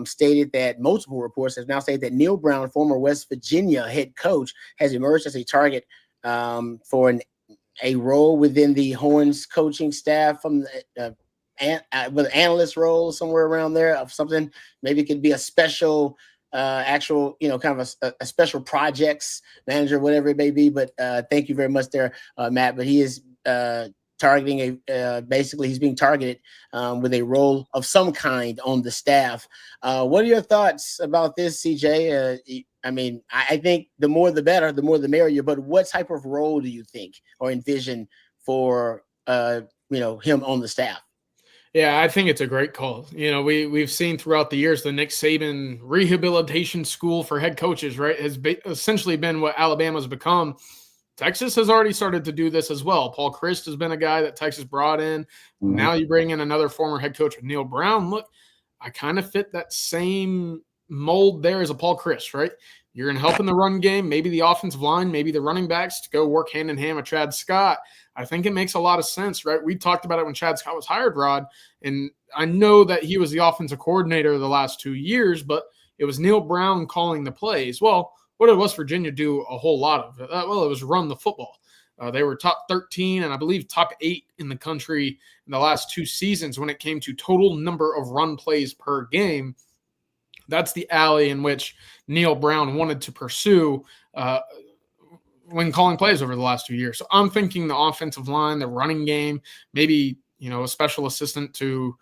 stated that multiple reports have now stated that Neil Brown, former West Virginia head coach, has emerged as a target for a role within the Horns coaching staff from the with an analyst role somewhere around there of something. Maybe it could be a special actual, kind of a special projects manager, whatever it may be. But thank you very much there, Matt. But he is targeting basically he's being targeted with a role of some kind on the staff. What are your thoughts about this, CJ? I mean, I think the more the better, the more the merrier. But what type of role do you think or envision for him on the staff? Yeah, I think it's a great call. We've seen throughout the years the Nick Saban rehabilitation school for head coaches, right, has essentially been what Alabama's become. Texas has already started to do this as well. Paul Chryst has been a guy that Texas brought in. Mm-hmm. Now you bring in another former head coach with Neil Brown. Look, I kind of fit that same mold there as a Paul Chryst, right? You're going to help in the run game, maybe the offensive line, maybe the running backs to go work hand in hand with Chad Scott. I think it makes a lot of sense, right? We talked about it when Chad Scott was hired, Rod, and I know that he was the offensive coordinator the last 2 years, but it was Neil Brown calling the plays. Well, what did West Virginia do a whole lot of? Well, it was run the football. They were top 13 and I believe top 8 in the country in the last 2 seasons when it came to total number of run plays per game. That's the alley in which Neil Brown wanted to pursue when calling plays over the last 2 years. So I'm thinking the offensive line, the running game, maybe, a special assistant to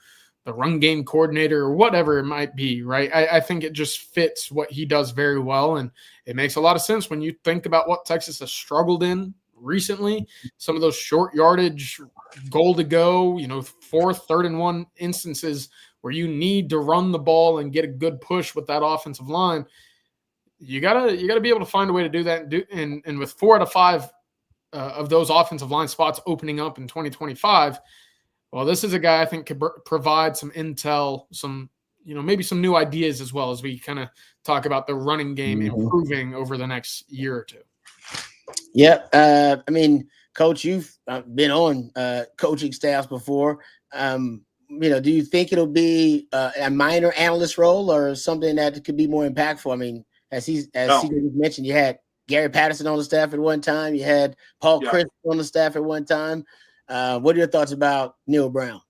the run game coordinator or whatever it might be, right? I think it just fits what he does very well. And it makes a lot of sense when you think about what Texas has struggled in recently. Some of those short yardage, goal to go, 4th, 3rd and 1 instances where you need to run the ball and get a good push with that offensive line. You gotta be able to find a way to do that. And with 4 out of 5 of those offensive line spots opening up in 2025, well, this is a guy I think could provide some intel, some maybe some new ideas as well as we kind of talk about the running game improving over the next year or two. Yeah, I mean, Coach, you've been on coaching staffs before. Do you think it'll be a minor analyst role or something that could be more impactful? I mean, as CJ mentioned, you had Gary Patterson on the staff at one time. You had Paul Chryst on the staff at one time. What are your thoughts about Neil Brown?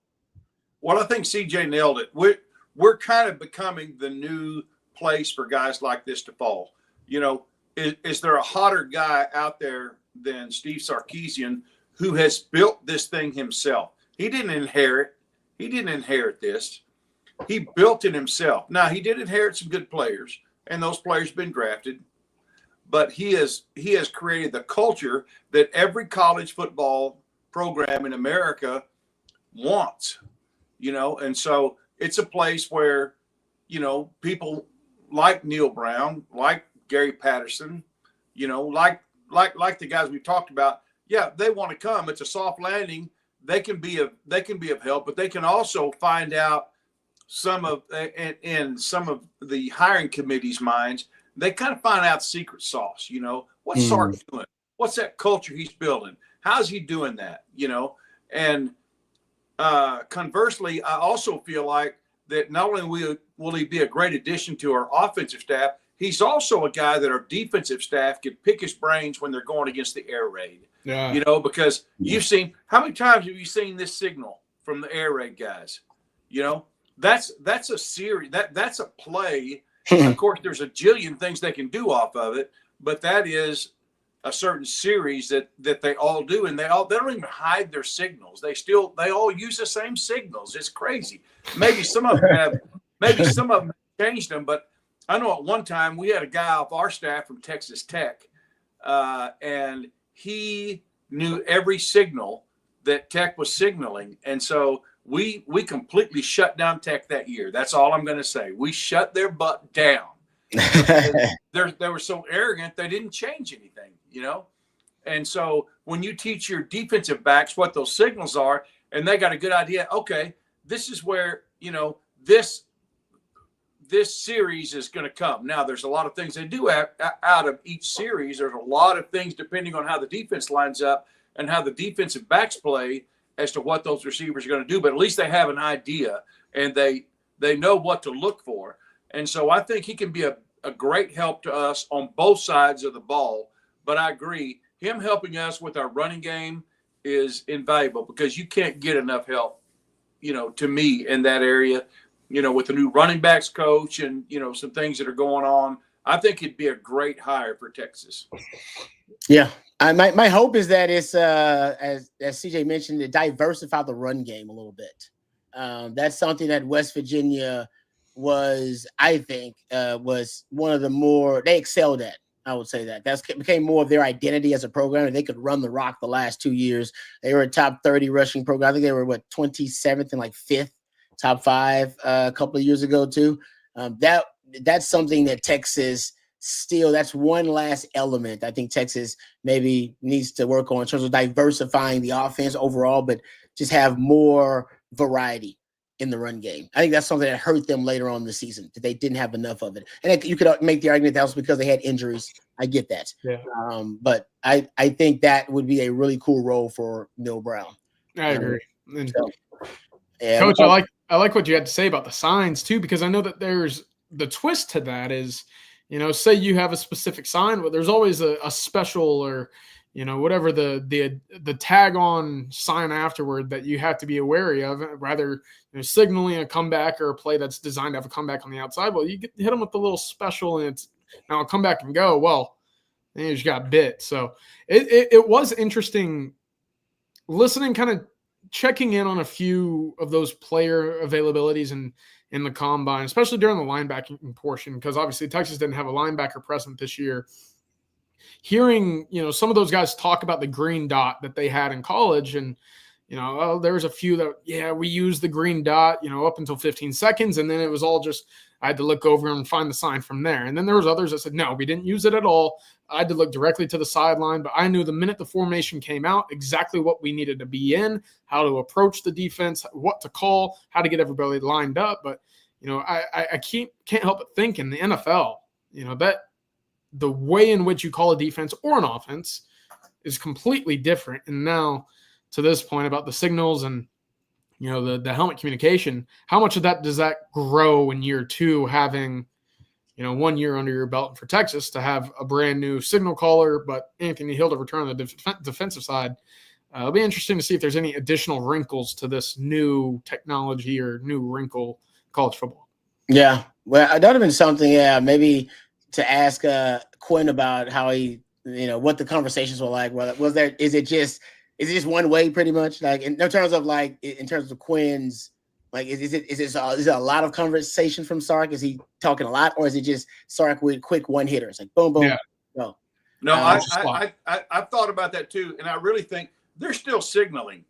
Well, I think CJ nailed it. We're kind of becoming the new place for guys like this to fall. Is there a hotter guy out there than Steve Sarkisian, who has built this thing himself? He didn't inherit this. He built it himself. Now, he did inherit some good players, and those players have been drafted. But he has created the culture that every college football program in America wants, and so it's a place where, people like Neil Brown, like Gary Patterson, like the guys we talked about. Yeah, they want to come. It's a soft landing. They can be of help, but they can also find out in some of the hiring committee's minds, they kind of find out the secret sauce. What's Sark doing? What's that culture he's building? How's he doing that? And conversely, I also feel like that not only will he be a great addition to our offensive staff, he's also a guy that our defensive staff can pick his brains when they're going against the air raid. Yeah. Because you've seen, how many times have you seen this signal from the air raid guys? That's a series, that's a play. Of course, there's a jillion things they can do off of it, but that is a certain series that they all do, and they don't even hide their signals. They all use the same signals. It's crazy. Maybe some of them have changed them, but I know at one time we had a guy off our staff from Texas Tech, and he knew every signal that Tech was signaling, and so we completely shut down Tech that year. That's all I'm going to say. We shut their butt down. They were so arrogant they didn't change anything, And so when you teach your defensive backs what those signals are, and they got a good idea, okay, this is where this series is going to come. Now, there's a lot of things they do out of each series. There's a lot of things depending on how the defense lines up and how the defensive backs play as to what those receivers are going to do. But at least they have an idea, and they know what to look for. And so I think he can be a great help to us on both sides of the ball. But I agree, him helping us with our running game is invaluable, because you can't get enough help, to me, in that area, with the new running backs coach and, some things that are going on. I think it'd be a great hire for Texas. Yeah. My hope is that it's, as CJ mentioned, to diversify the run game a little bit. That's something that West Virginia was, I think, was one of the more, they excelled at. I would say that became more of their identity as a program, and they could run the rock the last 2 years. They were a top 30 rushing program. I think they were 27th and 5th, top 5 a couple of years ago too. That's something that Texas still, that's one last element I think Texas maybe needs to work on in terms of diversifying the offense overall, but just have more variety in the run game. I think that's something that hurt them later on in the season, that they didn't have enough of it. And you could make the argument that was because they had injuries. I get that. Yeah. But I think that would be a really cool role for Neil Brown. I agree. So, yeah. Coach, I like what you had to say about the signs too, because I know that there's the twist to that is, say you have a specific sign, but there's always a special or, whatever the tag on sign afterward that you have to be wary of, rather signaling a comeback or a play that's designed to have a comeback on the outside. Well, you hit them with the little special, and it's now a comeback and go. Well, then you just got bit. So it was interesting listening, kind of checking in on a few of those player availabilities in the combine, especially during the linebacking portion, because obviously Texas didn't have a linebacker present this year. Hearing, some of those guys talk about the green dot that they had in college, and, there was a few that, we used the green dot, up until 15 seconds. And then it was all just, I had to look over and find the sign from there. And then there was others that said, no, we didn't use it at all. I had to look directly to the sideline, but I knew the minute the formation came out exactly what we needed to be in, how to approach the defense, what to call, how to get everybody lined up. But, I can't help but think in the NFL, that the way in which you call a defense or an offense is completely different. And now to this point about the signals and, the helmet communication, how much of that does that grow in year 2, having, 1 year under your belt for Texas to have a brand new signal caller, but Anthony Hill to return on the defensive side? It'll be interesting to see if there's any additional wrinkles to this new technology or new wrinkle college football. Yeah. Well, that would have been something, maybe to ask Quinn about how he, what the conversations were like. Well, is it just one way pretty much? Like in terms of Quinn's, like, is it a lot of conversation from Sark? Is he talking a lot, or is it just Sark with quick one hitters, like boom, boom? Yeah. No, I've thought about that too. And I really think they're still signaling.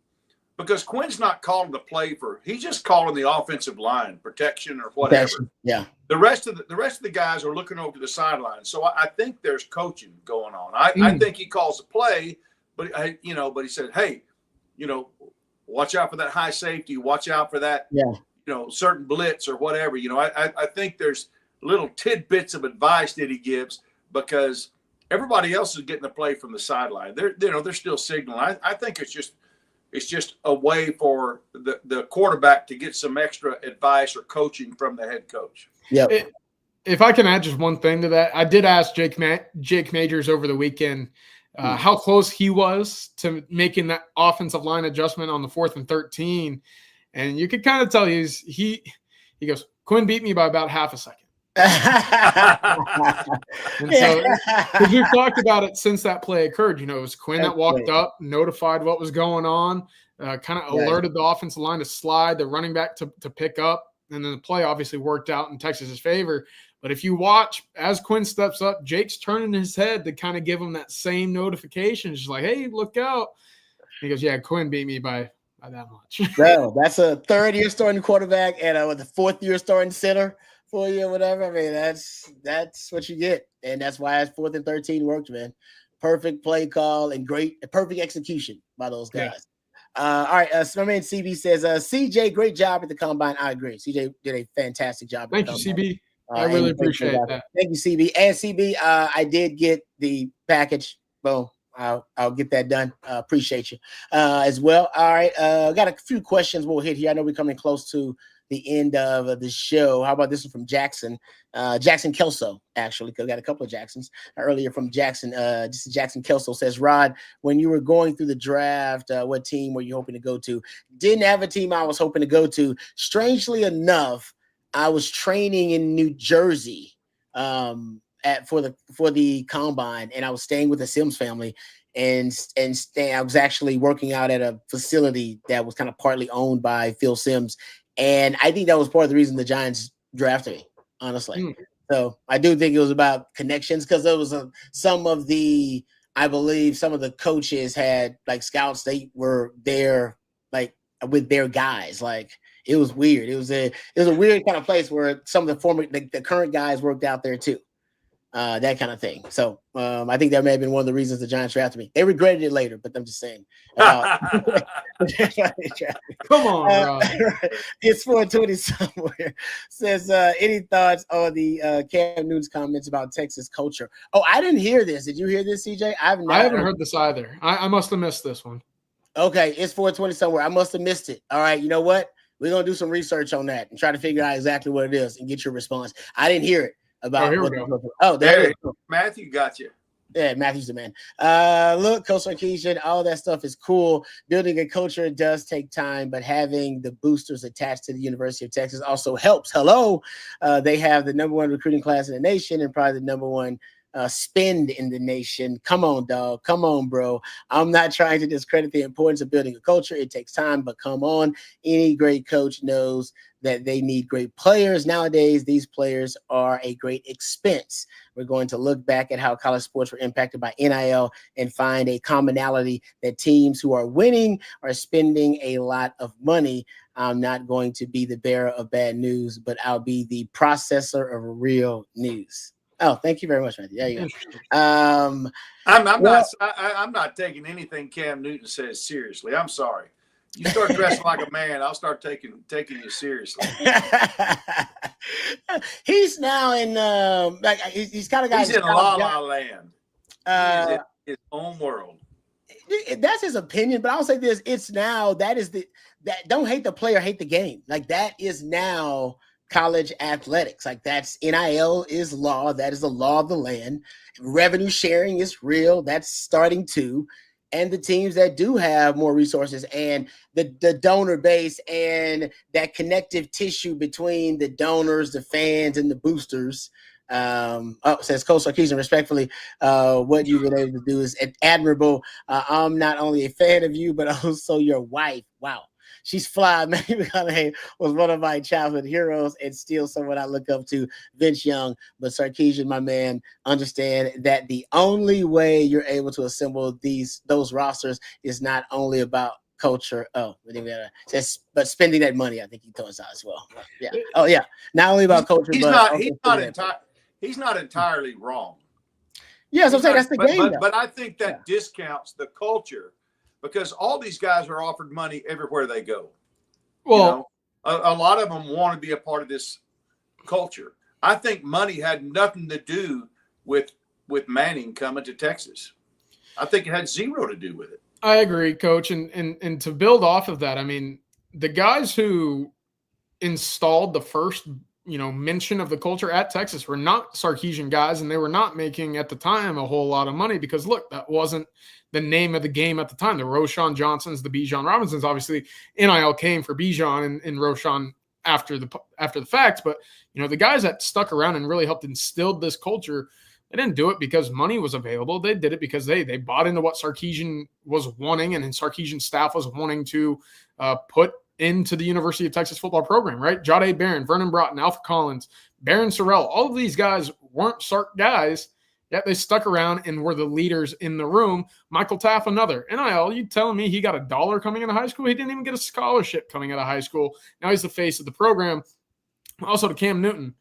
because Quinn's not calling the play he's just calling the offensive line protection or whatever. Yeah. The rest of the guys are looking over to the sideline. So I think there's coaching going on. I think he calls the play, but he said, hey, watch out for that high safety. Watch out for that, certain blitz or whatever. I think there's little tidbits of advice that he gives because everybody else is getting the play from the sideline. They're still signaling. I think it's just a way for the quarterback to get some extra advice or coaching from the head coach. Yeah. If I can add just one thing to that, I did ask Jake Majors over the weekend how close he was to making that offensive line adjustment on the 4th and 13. And you could kind of tell he goes, Quinn beat me by about half a second. And so, because we've talked about it since that play occurred, it was Quinn that walked up, notified what was going on, kind of alerted the offensive line to slide, the running back to pick up, and then the play obviously worked out in Texas's favor. But if you watch, as Quinn steps up, Jake's turning his head to kind of give him that same notification. It's just like, hey, look out. He goes, yeah, Quinn beat me by that much. Bro, that's a 3rd-year starting quarterback and the 4th-year starting center for you or whatever. I mean, that's what you get. And that's why 4th and 13 worked, man. Perfect play call and perfect execution by those guys. All right, so my man CB says, CJ, great job at the combine. I agree. CJ did a fantastic job. Thank you, CB. I really appreciate that. Thank you, CB. And CB, I did get the package. Boom. I'll get that done. Appreciate you as well. All right. Got a few questions we'll hit here. I know we're coming close to the end of the show. How about this one from Jackson? Jackson Kelso, actually, because I got a couple of Jacksons earlier from Jackson. Jackson Kelso says, Rod, when you were going through the draft, what team were you hoping to go to? Didn't have a team I was hoping to go to. Strangely enough, I was training in New Jersey for the combine, and I was staying with the Sims family, and I was actually working out at a facility that was kind of partly owned by Phil Sims. And I think that was part of the reason the Giants drafted me, honestly. So I do think it was about connections because there was I believe some of the coaches had like scouts. They were there like with their guys. Like it was weird. It was a weird kind of place where some of the current guys worked out there too. That kind of thing. So I think that may have been one of the reasons the Giants drafted me. They regretted it later, but I'm just saying. Come on, Rob. It's 420 somewhere. Says, any thoughts on the Cam Newton's comments about Texas culture? Oh, I didn't hear this. Did you hear this, CJ? I haven't heard this either. I must have missed this one. Okay, it's 420 somewhere. I must have missed it. All right, you know what? We're going to do some research on that and try to figure out exactly what it is and get your response. I didn't hear it. There Matthew got you. Yeah, Matthew's the man. Look, Coach Sarkisian, all that stuff is cool. Building a culture does take time, but having the boosters attached to the University of Texas also helps. Hello. They have the #1 recruiting class in the nation and probably the #1 spend in the nation. Come on, dog. Come on, bro. I'm not trying to discredit the importance of building a culture. It takes time, but come on. Any great coach knows that they need great players. Nowadays, these players are a great expense. We're going to look back at how college sports were impacted by NIL and find a commonality that teams who are winning are spending a lot of money. I'm not going to be the bearer of bad news, but I'll be the processor of real news. Oh, thank you very much, Matthew. There you go. I'm not taking anything Cam Newton says seriously. I'm sorry. You start dressing like a man, I'll start taking you seriously. He's now in he's kind of got. He's in La La Land. He's in his own world. That's his opinion, but I'll say this: it's now that don't hate the player, hate the game. Like that is now college athletics. Like that's NIL is law. That is the law of the land. Revenue sharing is real. That's starting to. And the teams that do have more resources and the donor base and that connective tissue between the donors, the fans, and the boosters. Says Coach Sarkisian, respectfully, what you've been able to do is admirable. I'm not only a fan of you, but also your wife. Wow. She's fly. Maggie McConaughey was one of my childhood heroes and still someone I look up to, Vince Young. But Sarkisian, my man, understand that the only way you're able to assemble those rosters is not only about culture. Oh, but spending that money, I think he throws out as well. Yeah. Oh, yeah. Not only about culture, he's not entirely wrong. Yeah, so I'm saying that's the game. But I think that discounts the culture because all these guys are offered money everywhere they go. Well, a lot of them want to be a part of this culture. I think money had nothing to do with Manning coming to Texas. I think it had zero to do with it. I agree, Coach. And to build off of that, I mean, the guys who installed the first, mention of the culture at Texas were not Sarkisian guys, and they were not making at the time a whole lot of money because look, that wasn't the name of the game at the time. The Roshan Johnsons, the Bijan Robinsons, obviously NIL came for Bijan and Roshan after the fact, but the guys that stuck around and really helped instill this culture, they didn't do it because money was available. They did it because they bought into what Sarkisian was wanting and Sarkisian's staff was wanting to put into the University of Texas football program, right? Jahdae Barron, Vernon Broughton, Alpha Collins, Barron Sorrell, all of these guys weren't Sark guys, yet they stuck around and were the leaders in the room. Michael Taff, another. NIL, you telling me he got $1 coming into high school? He didn't even get a scholarship coming out of high school. Now he's the face of the program. Also to Cam Newton,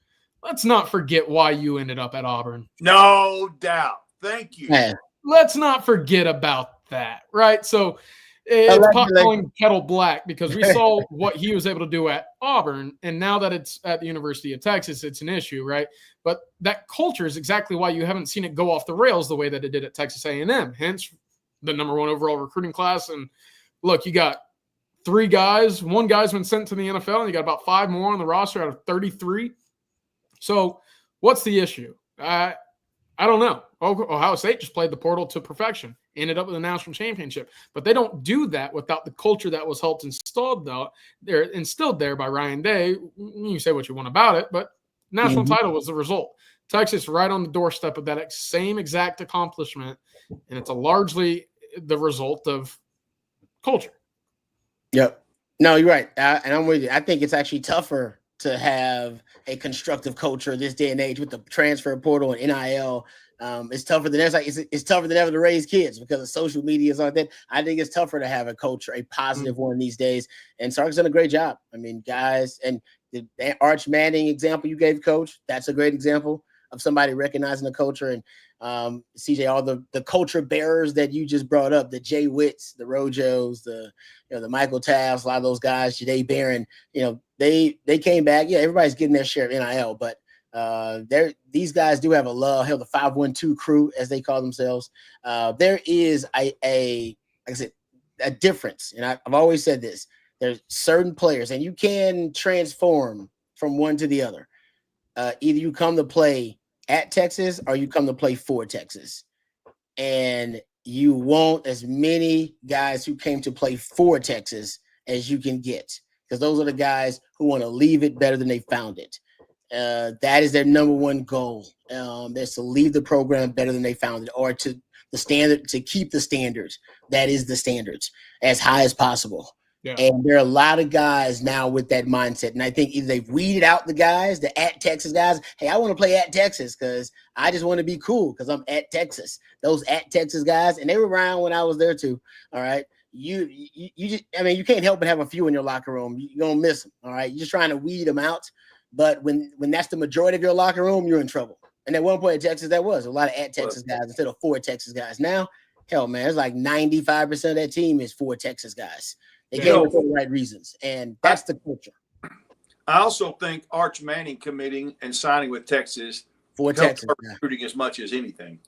let's not forget why you ended up at Auburn. No doubt. Thank you. Man. Let's not forget about that, right? So it's pot calling kettle black because we saw what he was able to do at Auburn, and now that it's at the University of Texas, it's an issue, right? But that culture is exactly why you haven't seen it go off the rails the way that it did at Texas A&M, hence the #1 overall recruiting class. And look, you got 3 guys. 1 guy's been sent to the NFL, and you got about 5 more on the roster out of 33. So what's the issue? I don't know. Ohio State just played the portal to perfection, ended up with a national championship. But they don't do that without the culture that was helped instilled there by Ryan Day. You can say what you want about it, but national title was the result. Texas right on the doorstep of that same exact accomplishment, and it's largely the result of culture. Yep. No, you're right. And I'm with you. I think it's actually tougher to have a constructive culture this day and age with the transfer portal and NIL. It's tougher than it's tougher than ever to raise kids because of social media and like that. I think it's tougher to have a culture, a positive one these days. And Sark's done a great job. I mean, guys, and the Arch Manning example you gave, Coach, that's a great example of somebody recognizing the culture. And CJ, all the culture bearers that you just brought up, the Jay Witts, the Rojos, the Michael Taffs, a lot of those guys, Jahdae Barron, they came back. Yeah, everybody's getting their share of NIL, but these guys do have a love. Hell, the 512 crew, as they call themselves. There is a difference, and I've always said this. There's certain players, and you can transform from one to the other. Either you come to play at Texas or you come to play for Texas, and you want as many guys who came to play for Texas as you can get, because those are the guys who want to leave it better than they found it. That is their #1 goal. Is to leave the program better than they found it, or to keep the standards. That is the standards as high as possible. Yeah. And there are a lot of guys now with that mindset. And I think either they've weeded out the guys, the at Texas guys. Hey, I want to play at Texas because I just want to be cool because I'm at Texas. Those at Texas guys, and they were around when I was there too. All right. You just, you can't help but have a few in your locker room. You're going to miss them. All right. You're just trying to weed them out. But when that's the majority of your locker room, you're in trouble. And at one point in Texas, that was a lot of at Texas guys instead of for Texas guys. Now, hell, man, it's like 95% of that team is for Texas guys. They came for the right reasons, and that's the culture. I also think Arch Manning committing and signing with Texas for Texas recruiting as much as anything,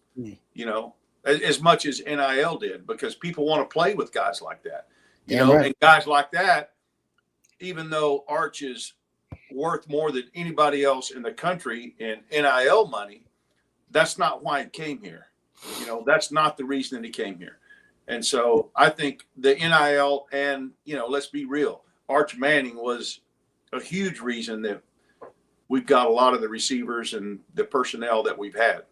as much as NIL did, because people want to play with guys like that, and guys like that, even though Arch is worth more than anybody else in the country in NIL money, that's not why he came here. That's not the reason that he came here. And so I think the NIL and, let's be real, Arch Manning was a huge reason that we've got a lot of the receivers and the personnel that we've had.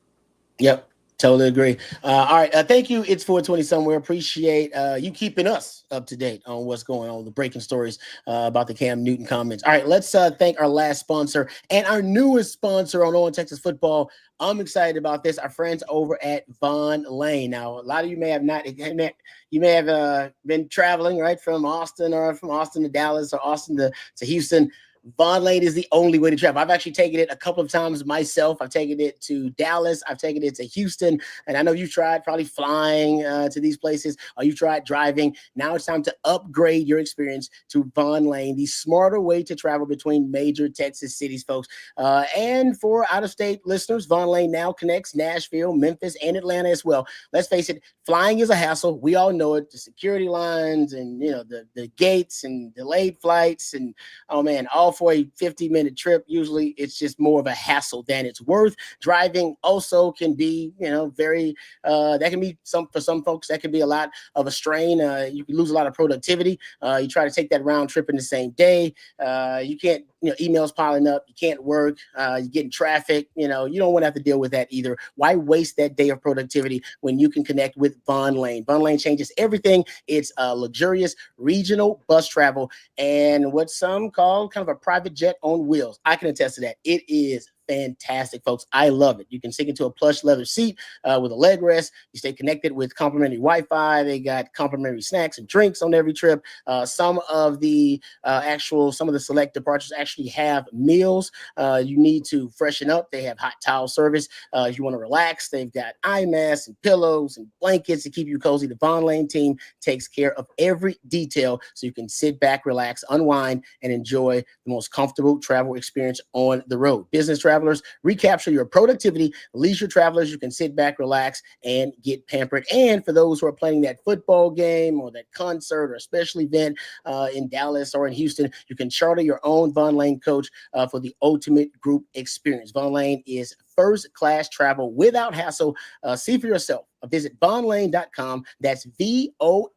Yep. Totally agree. All right. Thank you. It's 420 somewhere. Appreciate you keeping us up to date on what's going on, the breaking stories about the Cam Newton comments. All right. Let's thank our last sponsor and our newest sponsor on Texas football. I'm excited about this. Our friends over at Von Lane. Now, a lot of you may have not, you may have been traveling right from Austin to Dallas or Austin to Houston. Von Lane is the only way to travel. I've actually taken it a couple of times myself. I've taken it to Dallas. I've taken it to Houston. And I know you tried probably flying to these places, or you tried driving. Now it's time to upgrade your experience to Von Lane, the smarter way to travel between major Texas cities, folks. And for out-of-state listeners, Von Lane now connects Nashville, Memphis, and Atlanta as well. Let's face it, flying is a hassle. We all know it. The security lines and, the gates and delayed flights and, oh man, all for a 50-minute trip. Usually it's just more of a hassle than it's worth. Driving also can be, very, that can be for some folks, that can be a lot of a strain. You can lose a lot of productivity. You try to take that round trip in the same day. You can't, emails piling up. You can't work. You get in traffic. You don't want to have to deal with that either. Why waste that day of productivity when you can connect with Von Lane? Von Lane changes everything. It's luxurious regional bus travel and what some call kind of a private jet on wheels. I can attest to that. It is fantastic, folks. I love it. You can sink into a plush leather seat with a leg rest. You stay connected with complimentary Wi-Fi. They got complimentary snacks and drinks on every trip. Some of the select departures actually have meals. You need to freshen up. They have hot towel service. If you want to relax, they've got eye masks and pillows and blankets to keep you cozy. The Von Lane team takes care of every detail so you can sit back, relax, unwind, and enjoy the most comfortable travel experience on the road. Business travelers, recapture your productivity. Leisure travelers, you can sit back, relax, and get pampered. And for those who are planning that football game or that concert or special event in Dallas or in Houston, you can charter your own Von Lane coach for the ultimate group experience. Von Lane is first-class travel without hassle. See for yourself. Visit vonlane.com. That's VONLANE.com.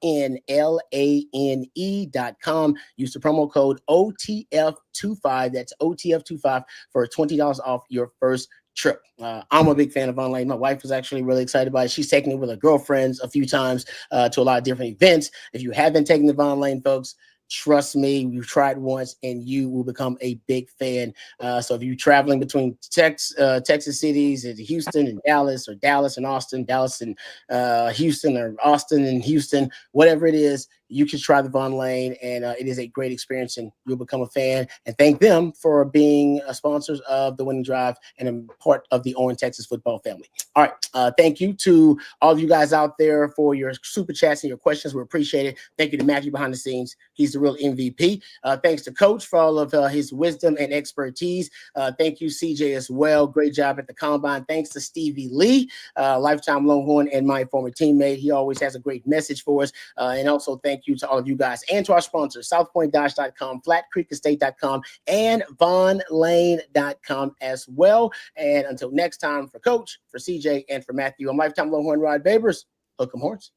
Use the promo code OTF25. That's OTF25 for $20 off your first trip. I'm a big fan of Von Lane. My wife was actually really excited about it. She's taken it with her girlfriends a few times to a lot of different events. If you haven't taken the Von Lane, folks, trust me, you tried once and you will become a big fan. So if you're traveling between Texas cities and Houston and Dallas, or Dallas and Austin, Dallas and Houston, or Austin and Houston, whatever it is, you can try the Von Lane, and it is a great experience, and you'll become a fan. And thank them for being sponsors of the Winning Drive and a part of the Owen Texas football family. All right. Thank you to all of you guys out there for your super chats and your questions. We appreciate it. Thank you to Matthew behind the scenes. He's the real MVP. Thanks to Coach for all of his wisdom and expertise. Thank you, CJ, as well. Great job at the Combine. Thanks to Stevie Lee, lifetime Longhorn and my former teammate. He always has a great message for us. And also thank you to all of you guys and to our sponsors, southpointdodge.com, flatcreekestate.com, and vonlane.com as well. And until next time, for Coach, for CJ, and for Matthew, I'm lifetime Longhorn Rod Babers. Hook 'em horns.